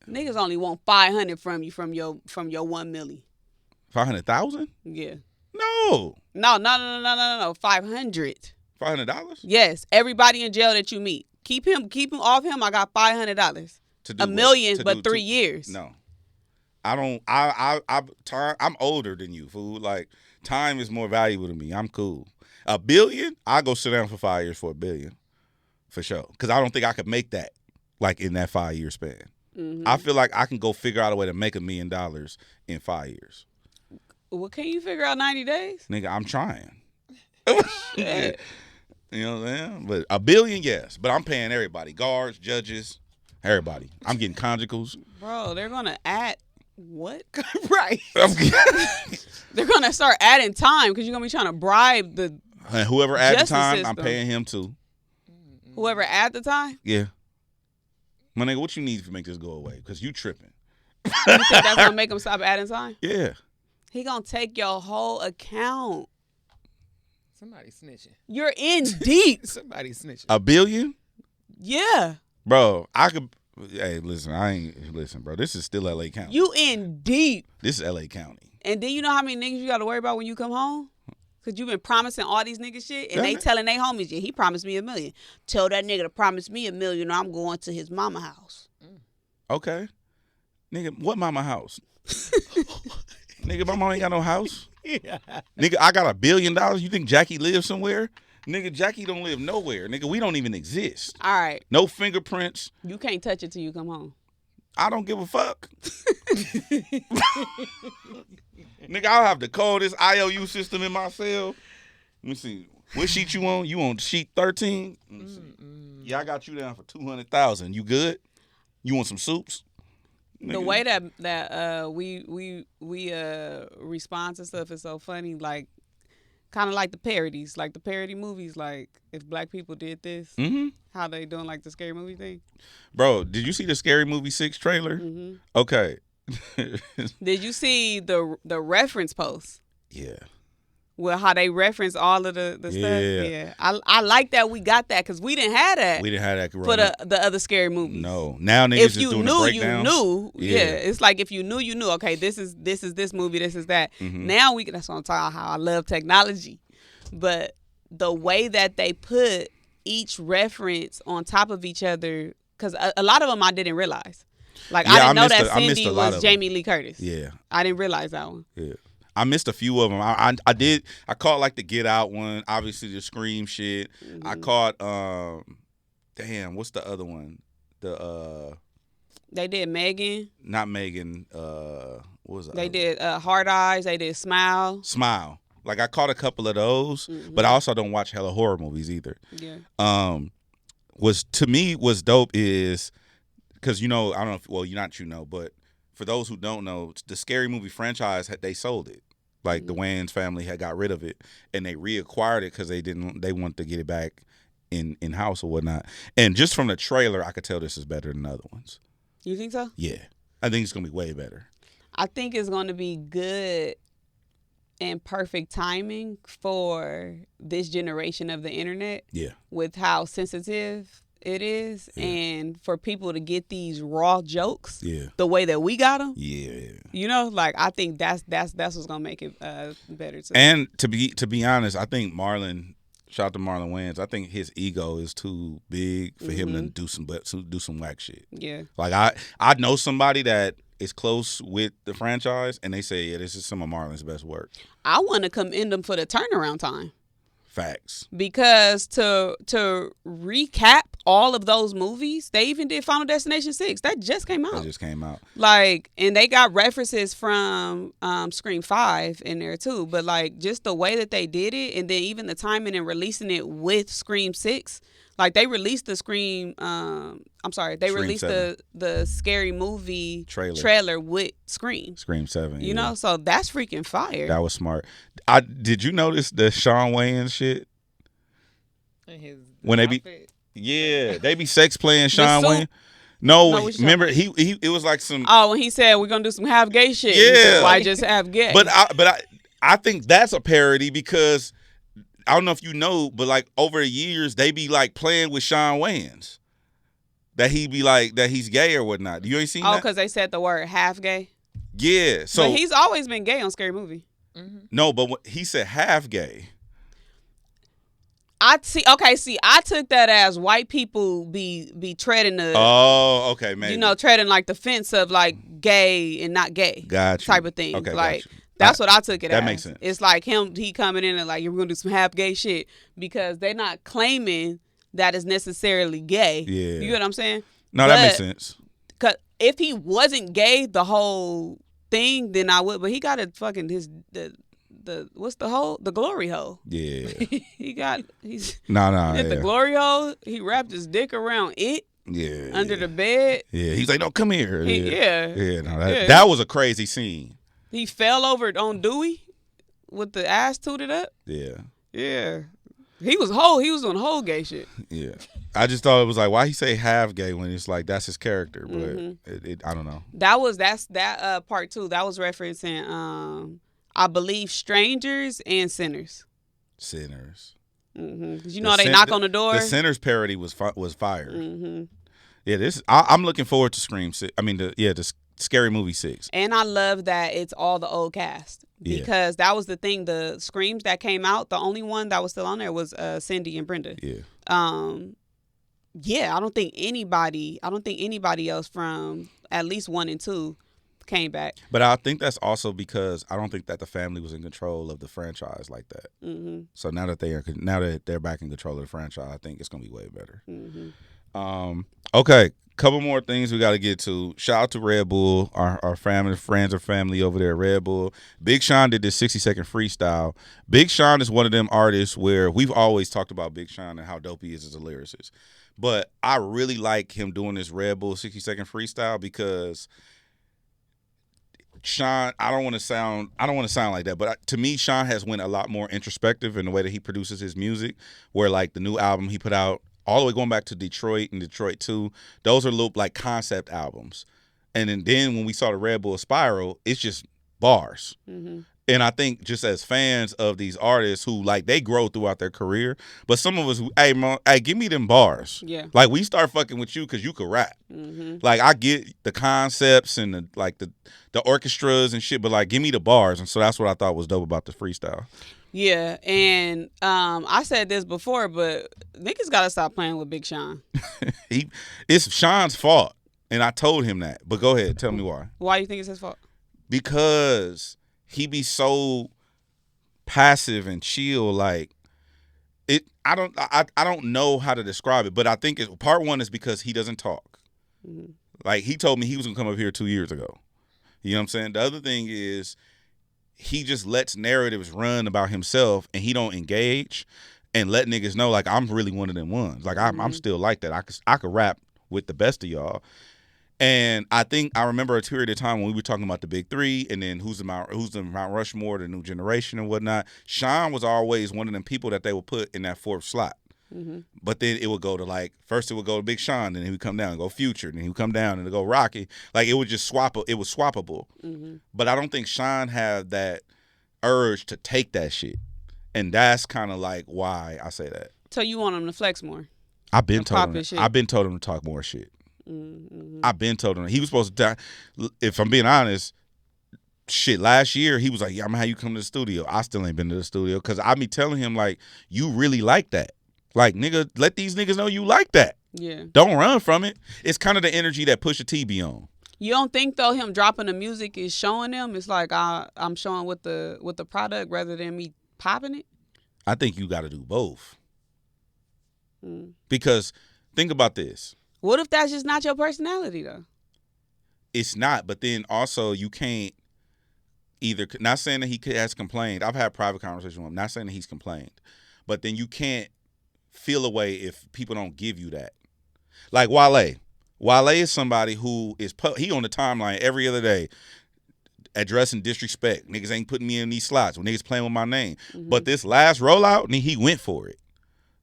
niggas only want 500 from you from your 1 million? 500,000? Yeah. No. No. 500. $500? Yes. Everybody in jail that you meet. Keep him off him. I got $500. To do $1 million, to but do 3 years. No. I don't I'm older than you, fool. Like, time is more valuable to me. I'm cool. $1 billion, I'll go sit down for 5 years for $1 billion. For sure. Because I don't think I could make that, like, in that 5-year span. Mm-hmm. I feel like I can go figure out a way to make $1 million in 5 years. Well, can you figure out 90 days? Nigga, I'm trying. You know what I'm saying? But $1 billion, yes. But I'm paying everybody. Guards, judges, everybody. I'm getting conjugals. Bro, they're going to add what? Right. They're going to start adding time because you're going to be trying to bribe the And whoever added justice time, system. I'm paying him too. Whoever add the time? Yeah. My nigga, what you need to make this go away? Because you tripping. You think that's going to make him stop adding time? Yeah. He going to take your whole account. Somebody snitching. You're in deep. Somebody snitching. $1 billion? Yeah. Bro, I could. Hey, listen, bro. This is still LA County. You in deep. This is LA County. And then you know how many niggas you got to worry about when you come home? Because you've been promising all these niggas shit, and they telling they homies, yeah, he promised me $1 million. Tell that nigga to promise me $1 million or I'm going to his mama house. Okay. Nigga, what mama house? Nigga, my mama ain't got no house. Yeah. Nigga, I got $1 billion. You think Jackie lives somewhere? Nigga, Jackie don't live nowhere. Nigga, we don't even exist. All right. No fingerprints. You can't touch it till you come home. I don't give a fuck. Nigga, I'll have the coldest IOU system in my cell. Let me see. What sheet you on? You on sheet 13? Let me see. Yeah, I got you down for 200,000. You good? You want some soups? The way that we respond to stuff is so funny, like kind of like the parodies, like the parody movies, like if black people did this, how they doing like the scary movie thing. Bro, did you see the Scary Movie 6 trailer? Mm-hmm. Okay. Did you see the reference post? Yeah. Well, how they reference all of the stuff. Yeah. Yeah, I like that we got that because we didn't have that. We didn't have that for the other scary movies. No, now niggas if just you doing knew, the breakdowns. you knew. Yeah, it's like if you knew, you knew. Okay, this is this movie. This is that. Mm-hmm. Now that's what I'm talking about. How I love technology, but the way that they put each reference on top of each other, because a lot of them I didn't realize. Like I didn't know that Cindy was Jamie Lee Curtis. Yeah, I didn't realize that one. Yeah. I missed a few of them. I caught like the Get Out one, obviously the Scream shit. Mm-hmm. I caught what's the other one? They did Megan. Not Megan. What was it? They did Hard Eyes. They did Smile. Like I caught a couple of those, but I also don't watch hella horror movies either. Yeah. Was dope is because I don't know if, well, but for those who don't know, the Scary Movie franchise they sold it. Like the Wayans family had got rid of it and they reacquired it because they wanted to get it back in house or whatnot. And just from the trailer, I could tell this is better than other ones. You think so? Yeah, I think it's gonna be way better. I think it's gonna be good and perfect timing for this generation of the internet. Yeah, with how sensitive it is, and for people to get these raw jokes, the way that we got them, like I think that's what's gonna make it better too. And to be honest, I think Marlon, shout out to Marlon Wayans, I think his ego is too big for him to do some whack shit. Yeah, like I know somebody that is close with the franchise, and they say, this is some of Marlon's best work. I want to commend them for the turnaround time. Facts. Because to recap all of those movies, they even did Final Destination 6. That just came out. Like, and they got references from Scream 5 in there too. But like just the way that they did it, and then even the timing and releasing it with Scream 6. Like they released the Scream released the Scary Movie trailer with Scream 7. You know, so that's freaking fire. That was smart. Did you notice the Shawn Wayans shit? And his when they be outfit. they be sex playing Sean suit? Wayne. No, No, what you remember talking he it was like some. Oh, when he said we're gonna do some half gay shit. He Yeah. said, why just half gay? But I think that's a parody because I don't know if you know, but like over the years they be like playing with Sean Wayans. That he be like that he's gay or whatnot. You ain't seen that? because they said the word half gay. Yeah. So But he's always been gay on Scary Movie. no, but he said half gay. I took that as white people be treading the Oh, okay, maybe. treading like the fence of like gay and not gay Gotcha. type of thing. Okay, like gotcha. that's what I took it as. That makes sense. It's like he coming in and like you're gonna do some half gay shit because they're not claiming that is necessarily gay. Yeah. You get what I'm saying? No, that makes sense. Cause if he wasn't gay the whole thing, then I would. But he got a fucking the what's the hole? The glory hole. Yeah. He's No. at the glory hole. He wrapped his dick around it Yeah. under the bed. Yeah. He's like, no, come here. Yeah. That was a crazy scene. He fell over on Dewey with the ass tooted up. Yeah. Yeah. He was doing whole gay shit. Yeah. I just thought it was like, why he say half gay when it's like that's his character, but I don't know. That's part 2. That was referencing I believe strangers and sinners. Sinners. Because they knock on the door. The Sinners parody was fire. Mm-hmm. Yeah, I'm looking forward to Scream 6. I mean, the Scary Movie 6. And I love that it's all the old cast. Because that was the thing. The Screams that came out, the only one that was still on there was Cindy and Brenda. Yeah. I don't think anybody else from at least 1 and 2 came back. But I think that's also because I don't think that the family was in control of the franchise like that. Mm-hmm. So now that they're back in control of the franchise, I think it's gonna be way better. Mm-hmm. Okay, couple more things we got to get to. Shout out to Red Bull, our family, friends or family over there at Red Bull. Big Sean did this 60-second freestyle. Big Sean is one of them artists where we've always talked about Big Sean and how dope he is as a lyricist. But I really like him doing this Red Bull 60-second freestyle because Sean, I don't want to sound like that, but to me, Sean has went a lot more introspective in the way that he produces his music. Where like the new album he put out, all the way going back to Detroit and Detroit 2, those are little like concept albums. And then when we saw the Red Bull Spiral, it's just bars. Mm-hmm. And I think just as fans of these artists who like they grow throughout their career, but some of us, hey, give me them bars. Yeah. Like we start fucking with you because you could rap. Mm-hmm. Like I get the concepts and the orchestras and shit, but like give me the bars. And so that's what I thought was dope about the freestyle. Yeah, and I said this before, but niggas gotta stop playing with Big Sean. It's Sean's fault, and I told him that. But go ahead, tell me why. Why you think it's his fault? Because he be so passive and chill, like it. I don't know how to describe it, but I think part one is because he doesn't talk. Mm-hmm. Like he told me he was gonna come up here 2 years ago. You know what I'm saying? The other thing is he just lets narratives run about himself and he don't engage and let niggas know like I'm really one of them ones. Like I'm still like that. I could rap with the best of y'all. And I think I remember a period of time when we were talking about the big three and then who's the Mount Rushmore, the new generation and whatnot. Sean was always one of them people that they would put in that fourth slot. Mm-hmm. But then it would go to like, first it would go to Big Sean, then he would come down and go Future, then he would come down and go Rocky. Like it would just it was swappable. Mm-hmm. But I don't think Sean had that urge to take that shit. And that's kind of like why I say that. So you want him to flex more? I've been told him to talk more shit. Mm-hmm. I've been told him he was supposed to if I'm being honest, shit, last year he was like, yeah, I'm gonna have you come to the studio. I still ain't been to the studio because I be telling him like, you really like that. Like, nigga, let these niggas know you like that. Yeah. Don't run from it. It's kind of the energy that Pusha T be on. You don't think though him dropping the music is showing them? It's like I'm showing with the product rather than me popping it? I think you got to do both. Because think about this. What if that's just not your personality though? It's not, but then also you can't either, not saying that he has complained. I've had private conversations with him, not saying that he's complained. But then you can't feel a way if people don't give you that. Like Wale. Wale is somebody who is he on the timeline every other day addressing disrespect. Niggas ain't putting me in these slots when niggas playing with my name. Mm-hmm. But this last rollout, he went for it.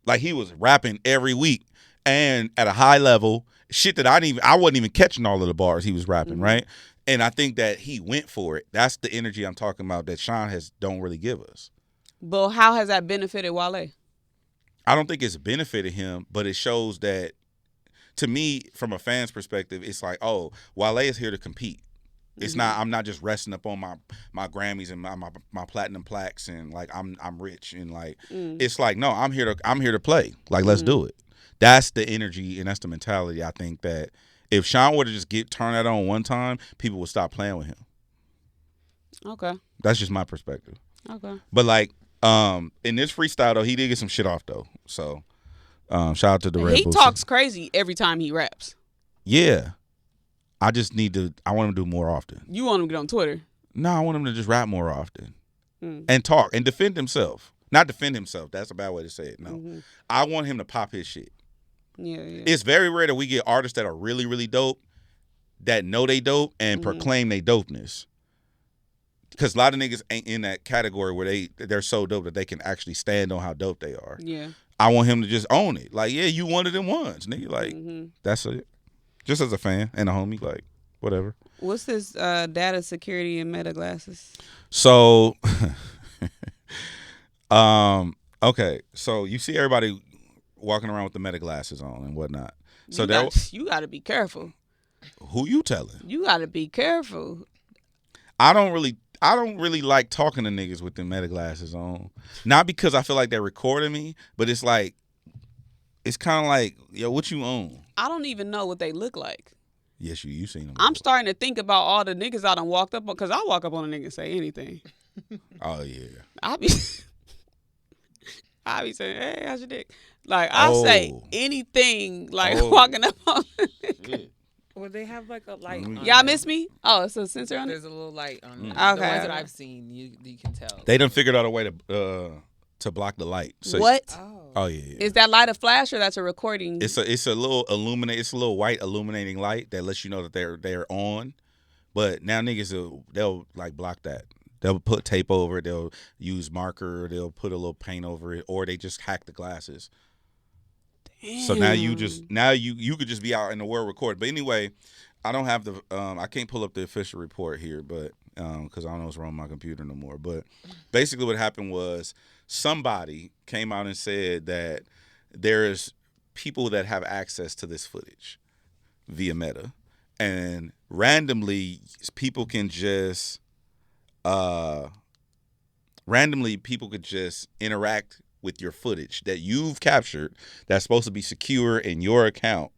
Like he was rapping every week and at a high level, shit that I wasn't even catching all of the bars he was rapping, right? And I think that he went for it. That's the energy I'm talking about that Sean don't really give us. But how has that benefited Wale? I don't think it's benefited him, but it shows that, to me, from a fan's perspective, it's like, oh, Wale is here to compete. It's not. I'm not just resting up on my Grammys and my platinum plaques and like I'm rich and like it's like, no, I'm here to play. Like, let's do it. That's the energy and that's the mentality. I think that if Sean were to just turn that on one time, people would stop playing with him. Okay. That's just my perspective. Okay. But like in this freestyle though, he did get some shit off though. So shout out to the Red Bull. He talks crazy every time he raps. Yeah. I want him to do more often. You want him to get on Twitter? No, I want him to just rap more often and talk and defend himself. Not defend himself. That's a bad way to say it. No. I want him to pop his shit. Yeah. It's very rare that we get artists that are really, really dope that know they dope and proclaim they dopeness. Because a lot of niggas ain't in that category where they're so dope that they can actually stand on how dope they are. Yeah. I want him to just own it. Like, yeah, you one of them ones, nigga. Like, that's it. Just as a fan and a homie, like, whatever. What's this data security and meta glasses? So, okay. So you see everybody walking around with the meta glasses on and whatnot. So you got to be careful. Who you telling? You got to be careful. I don't really like talking to niggas with the meta glasses on. Not because I feel like they're recording me, but it's like, it's kind of like, yo, what you own? I don't even know what they look like. Yes, you seen them. I'm starting to think about all the niggas I done walked up on, because I walk up on a nigga and say anything. Oh, yeah. I be saying, hey, how's your dick? Like, I say anything, like walking up on a nigga. Well, they have like a light. Y'all miss me? Oh, it's a sensor on it? There's a little light on it. Okay. The ones that I've seen, you can tell. They done figured out a way to block the light. So, what? Oh yeah. Is that light a flash or that's a recording? It's a little It's a little white illuminating light that lets you know that they're on. But now niggas they'll like block that. They'll put tape over it. They'll use marker. They'll put a little paint over it, or they just hack the glasses. Damn. So now you could just be out in the world recording. But anyway, I don't have the I can't pull up the official report here, but because I don't know what's wrong with my computer no more. But basically, what happened was somebody came out and said that there's people that have access to this footage via Meta, and randomly people can just interact with your footage that you've captured that's supposed to be secure in your account.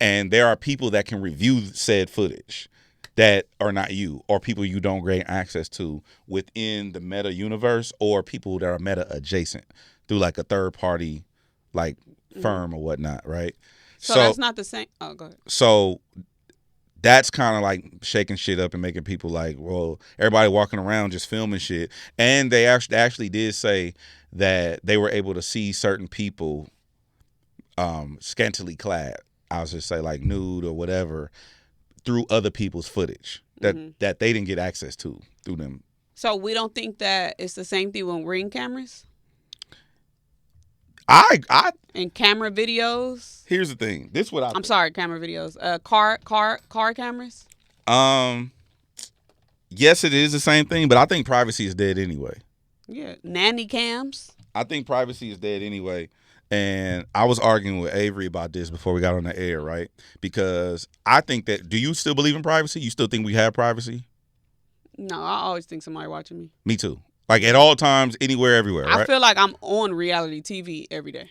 And there are people that can review said footage that are not you, or people you don't gain access to within the Meta universe, or people that are Meta adjacent through like a third party like firm or whatnot, right? So that's not the same. Oh, go ahead. So that's kind of like shaking shit up and making people like, well, everybody walking around just filming shit. And they actually did say that they were able to see certain people scantily clad. I was just say like nude or whatever through other people's footage that they didn't get access to through them. So we don't think that it's the same thing with Ring cameras? And camera videos? Here's the thing. This is what I'm sorry, camera videos. Car cameras? Yes, it is the same thing, but I think privacy is dead anyway. Yeah. Nanny cams? I think privacy is dead anyway. And I was arguing with Avery about this before we got on the air, right? Because I think that, do you still believe in privacy? You still think we have privacy? No, I always think somebody watching me. Me too. Like at all times, anywhere, everywhere, right? I feel like I'm on reality TV every day.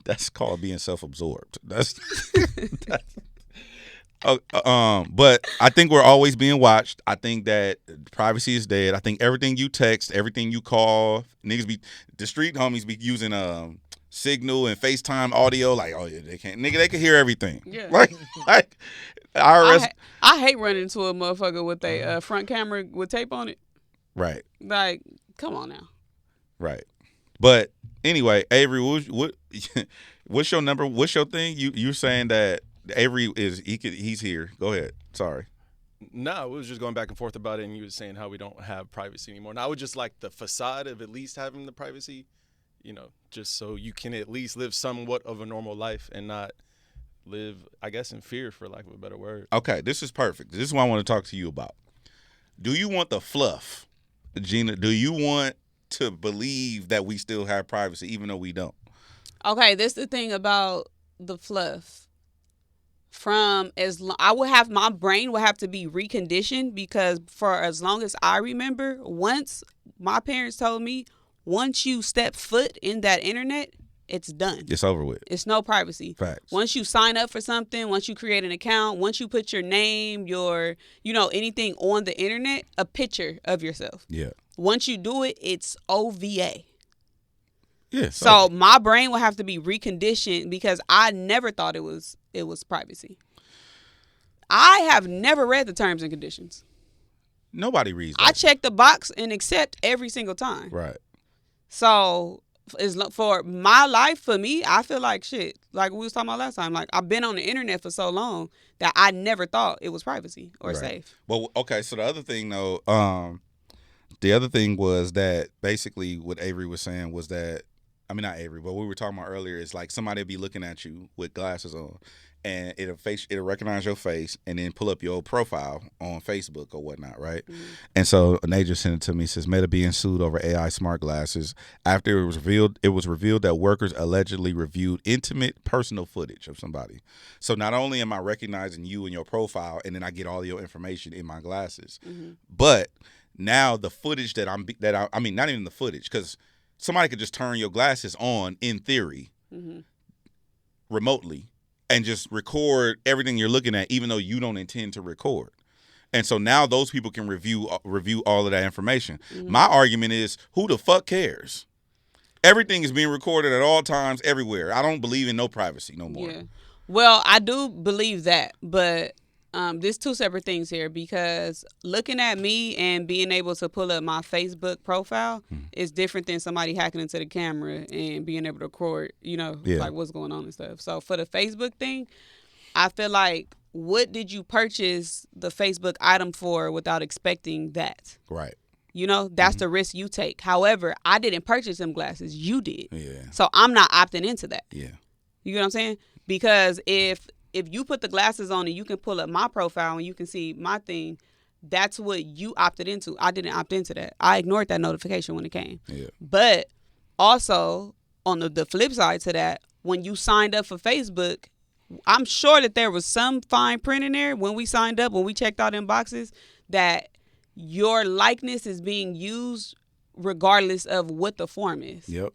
That's called being self-absorbed. But I think we're always being watched. I think that privacy is dead. I think everything you text, everything you call, the street homies be using Signal and FaceTime audio. Like, oh yeah, they can't, nigga, they can hear everything. Yeah. Like IRS. I hate running into a motherfucker with a front camera with tape on it. Right. Like, come on now. Right. But anyway, Avery, what's your number? What's your thing? You're saying that Avery he's here. Go ahead. Sorry. No, we was just going back and forth about it, and you were saying how we don't have privacy anymore. And I would just like the facade of at least having the privacy, just so you can at least live somewhat of a normal life and not live, I guess, in fear, for lack of a better word. Okay, this is perfect. This is what I want to talk to you about. Do you want the fluff, Gina? Do you want to believe that we still have privacy even though we don't? Okay, this is the thing about the fluff. My brain will have to be reconditioned, because for as long as I remember, once my parents told me, once you step foot in that internet, it's done. It's over with. It's no privacy. Facts. Once you sign up for something, once you create an account, once you put your name, your, anything on the internet, a picture of yourself. Yeah. Once you do it, it's OVA. Yeah. So my brain will have to be reconditioned, because I never thought it was privacy. I have never read the terms and conditions. Nobody reads that. I check the box and accept every single time. Right. So for my life, for me, I feel like shit. Like we was talking about last time. Like, I've been on the internet for so long that I never thought it was privacy or safe. Well, okay. So the other thing, though, was that basically what Avery was saying was that, I mean, not Avery, but what we were talking about earlier is like somebody will be looking at you with glasses on, and it'll recognize your face and then pull up your profile on Facebook or whatnot, right? Mm-hmm. And so Naja sent it to me. Says Meta being sued over AI smart glasses after it was revealed that workers allegedly reviewed intimate personal footage of somebody. So not only am I recognizing you and your profile, and then I get all your information in my glasses, but now the footage I mean, not even the footage, because somebody could just turn your glasses on in theory remotely and just record everything you're looking at, even though you don't intend to record. And so now those people can review all of that information. My argument is, who the fuck cares? Everything is being recorded at all times, everywhere. I don't believe in no privacy no more. Yeah. Well, I do believe that, but there's two separate things here, because looking at me and being able to pull up my Facebook profile is different than somebody hacking into the camera and being able to record, like what's going on and stuff. So for the Facebook thing, I feel like, what did you purchase the Facebook item for without expecting that? Right. That's the risk you take. However, I didn't purchase them glasses. You did. Yeah. So I'm not opting into that. Yeah. You know what I'm saying? Because if you put the glasses on and you can pull up my profile and you can see my thing, that's what you opted into. I didn't opt into that. I ignored that notification when it came. Yeah. But also, on the flip side to that, when you signed up for Facebook, I'm sure that there was some fine print in there when we signed up, when we checked out in boxes, that your likeness is being used regardless of what the form is. Yep.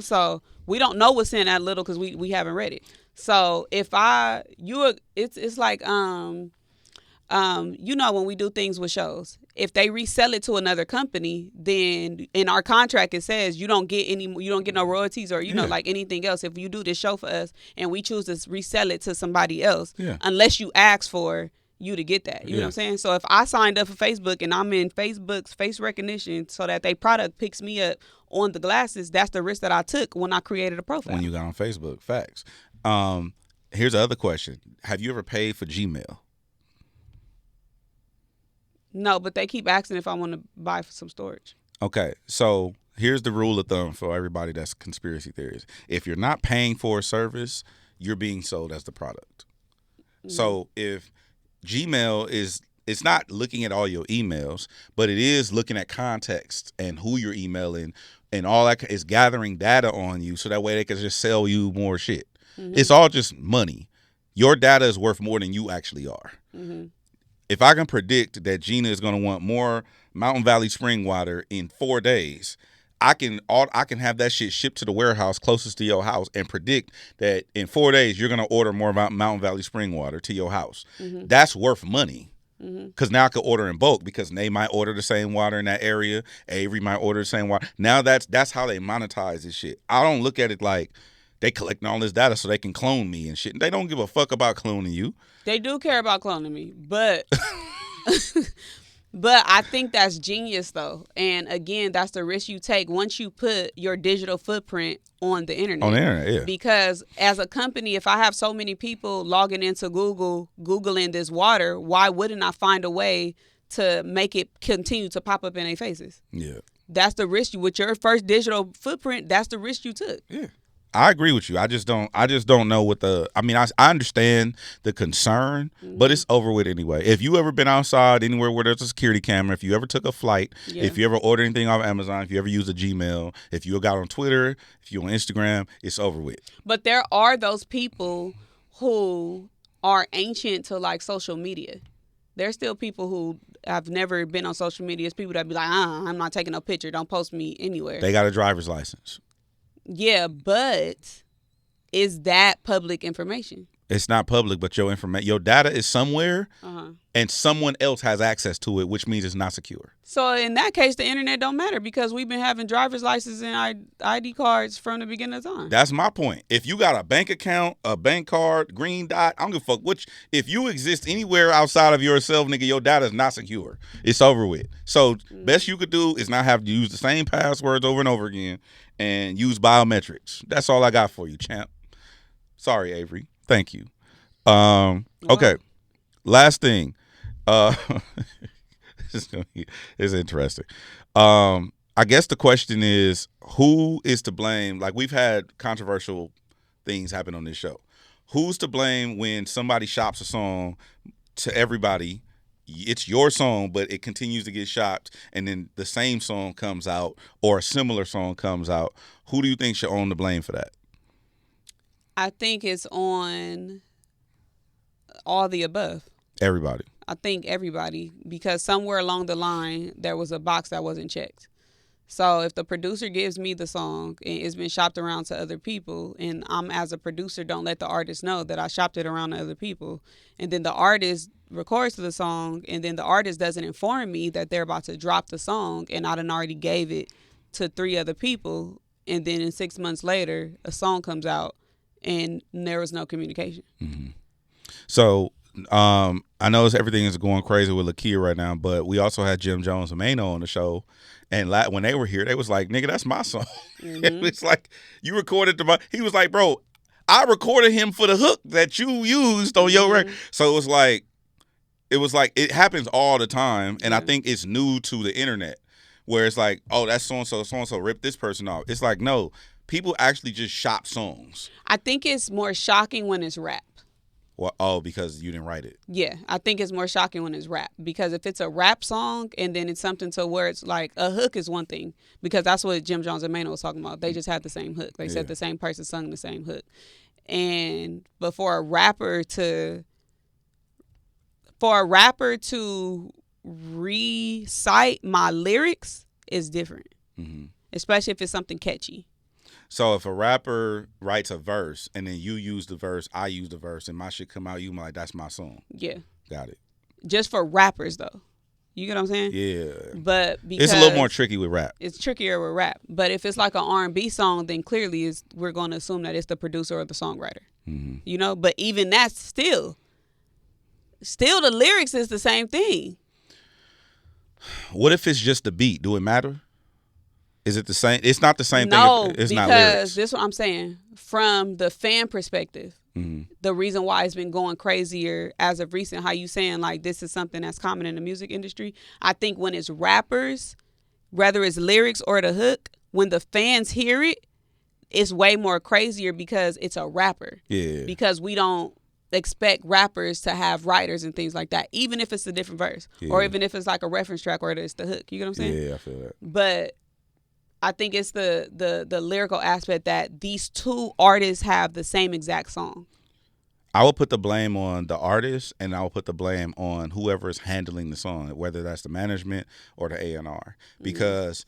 So we don't know what's in that little, because we haven't read it. So if it's like when we do things with shows, if they resell it to another company, then in our contract it says you don't get no royalties or like anything else if you do this show for us and we choose to resell it to somebody else, unless you ask for you to get that. You know what I'm saying? So if I signed up for Facebook and I'm in Facebook's face recognition so that they product picks me up on the glasses, that's the risk that I took when I created a profile. When you got on Facebook. Facts. Here's the other question. Have you ever paid for Gmail? No, but they keep asking if I want to buy some storage. Okay, so here's the rule of thumb for everybody that's conspiracy theories. If you're not paying for a service, you're being sold as the product. So if Gmail it's not looking at all your emails, but it is looking at context and who you're emailing, and all that is gathering data on you, so that way they can just sell you more shit. It's all just money. Your data is worth more than you actually are. If I can predict that Gina is going to want more Mountain Valley spring water in 4 days, I can have that shit shipped to the warehouse closest to your house and predict that in 4 days you're going to order more Mountain Valley spring water to your house. That's worth money. Because now I could order in bulk, because they might order the same water in that area. Avery might order the same water. Now that's how they monetize this shit. I don't look at it like they collecting all this data so they can clone me and shit. They don't give a fuck about cloning you. They do care about cloning me, but but I think that's genius though. And again, that's the risk you take once you put your digital footprint on the internet. On the internet, yeah. Because as a company, if I have so many people logging into Google, Googling this water, why wouldn't I find a way to make it continue to pop up in their faces? Yeah. that's the risk you with your first digital footprint. That's the risk you took. Yeah. I agree with you. I just don't know what the. I mean, I understand the concern, but it's over with anyway. If you ever been outside anywhere where there's a security camera, if you ever took a flight, if you ever ordered anything off Amazon, if you ever used a Gmail, if you got on Twitter, if you on Instagram, it's over with. But there are those people who are ancient to like social media. There's still people who have never been on social media. It's people that be like, I'm not taking no picture. Don't post me anywhere. They got a driver's license. Yeah, but is that public information? It's not public, but your data is somewhere, and someone else has access to it, which means it's not secure. So in that case, the internet don't matter because we've been having driver's licenses and ID cards from the beginning of time. That's my point. If you got a bank account, a bank card, green dot, I don't give a fuck which. If you exist anywhere outside of yourself, nigga, your data is not secure. It's over with. So best you could do is not have to use the same passwords over and over again and use biometrics. That's all I got for you, champ. Sorry, Avery. Thank you. Okay. Last thing. It's interesting. I guess the question is, who is to blame? Like, we've had controversial things happen on this show. Who's to blame when somebody shops a song to everybody? It's your song, but it continues to get shopped, and then the same song comes out or a similar song comes out. Who do you think should own the blame for that? I think it's on all the above. Everybody. I think everybody, because somewhere along the line, there was a box that wasn't checked. So if the producer gives me the song and it's been shopped around to other people, and I'm as a producer don't let the artist know that I shopped it around to other people, and then the artist records the song, and then the artist doesn't inform me that they're about to drop the song, and I done already gave it to 3 other people, and then in 6 months later, a song comes out, and there was no communication. Mm-hmm. So I know everything is going crazy with Lakia right now, but we also had Jim Jones and Mano on the show, and when they were here, they was like, "Nigga, that's my song." Mm-hmm. It's like, you recorded he was like, "Bro, I recorded him for the hook that you used on your record." So it was like it happens all the time, and I think it's new to the internet, where it's like, "Oh, that's so and so ripped this person off." It's like, no, people actually just shop songs. I think it's more shocking when it's rap. Well, oh, because you didn't write it. Yeah, I think it's more shocking when it's rap, because if it's a rap song and then it's something to where it's like a hook is one thing, because that's what Jim Jones and Mano was talking about. They just had the same hook. They said the same person sung the same hook. But for a rapper to recite my lyrics is different, especially if it's something catchy. So if a rapper writes a verse and then you use the verse, I use the verse, and my shit come out, you like, that's my song. Yeah. Got it. Just for rappers, though. You get what I'm saying? Yeah. But because it's a little more tricky with rap. It's trickier with rap. But if it's like an R&B song, then clearly we're going to assume that it's the producer or the songwriter. Mm-hmm. You know? But even that's still the lyrics is the same thing. What if it's just the beat? Do it matter? Is it the same? It's not the same thing. No, it's because not lyrics. This is what I'm saying. From the fan perspective, the reason why it's been going crazier as of recent, how you saying like this is something that's common in the music industry. I think when it's rappers, whether it's lyrics or the hook, when the fans hear it, it's way more crazier because it's a rapper. Yeah. Because we don't expect rappers to have writers and things like that, even if it's a different verse, or even if it's like a reference track or it's the hook. You get what I'm saying? Yeah, I feel that. But I think it's the lyrical aspect that these two artists have the same exact song. I will put the blame on the artist, and I will put the blame on whoever is handling the song, whether that's the management or the A&R. Because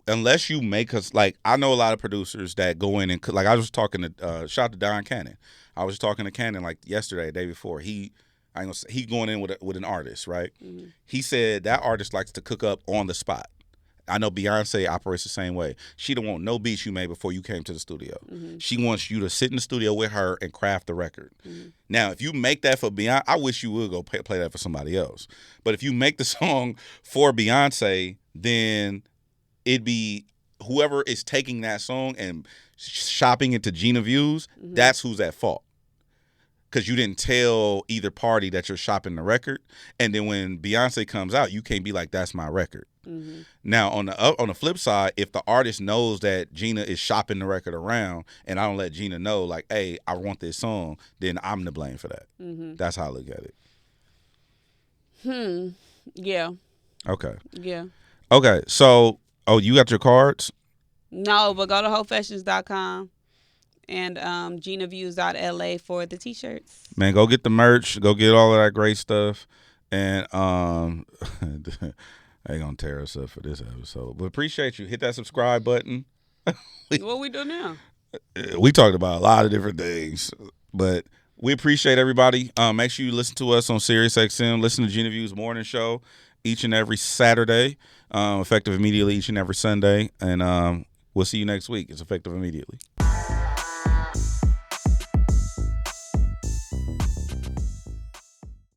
unless you make us, like, I know a lot of producers that go in and, like, I was talking to, shout out to Don Cannon. I was talking to Cannon, like, yesterday, the day before. He going in with an artist, right? Mm-hmm. He said that artist likes to cook up on the spot. I know Beyonce operates the same way. She don't want no beats you made before you came to the studio. Mm-hmm. She wants you to sit in the studio with her and craft the record. Mm-hmm. Now, if you make that for Beyonce, I wish you would go play that for somebody else. But if you make the song for Beyonce, then it'd be whoever is taking that song and shopping it to Gina Views, that's who's at fault. because you didn't tell either party that you're shopping the record. And then when Beyonce comes out, you can't be like, that's my record. Mm-hmm. Now, on the flip side, if the artist knows that Gina is shopping the record around and I don't let Gina know, like, hey, I want this song, then I'm to blame for that. Mm-hmm. That's how I look at it. Yeah. Okay. Yeah. Okay. So, you got your cards? No, but go to wholefashions.com and GinaViews.LA for the t-shirts. Man, go get the merch. Go get all of that great stuff. And they gonna tear us up for this episode. But appreciate you. Hit that subscribe button. What we do now? We talked about a lot of different things, but we appreciate everybody. Make sure you listen to us on SiriusXM. Listen to Gina Views Morning Show each and every Saturday, effective immediately each and every Sunday. And we'll see you next week. It's effective immediately.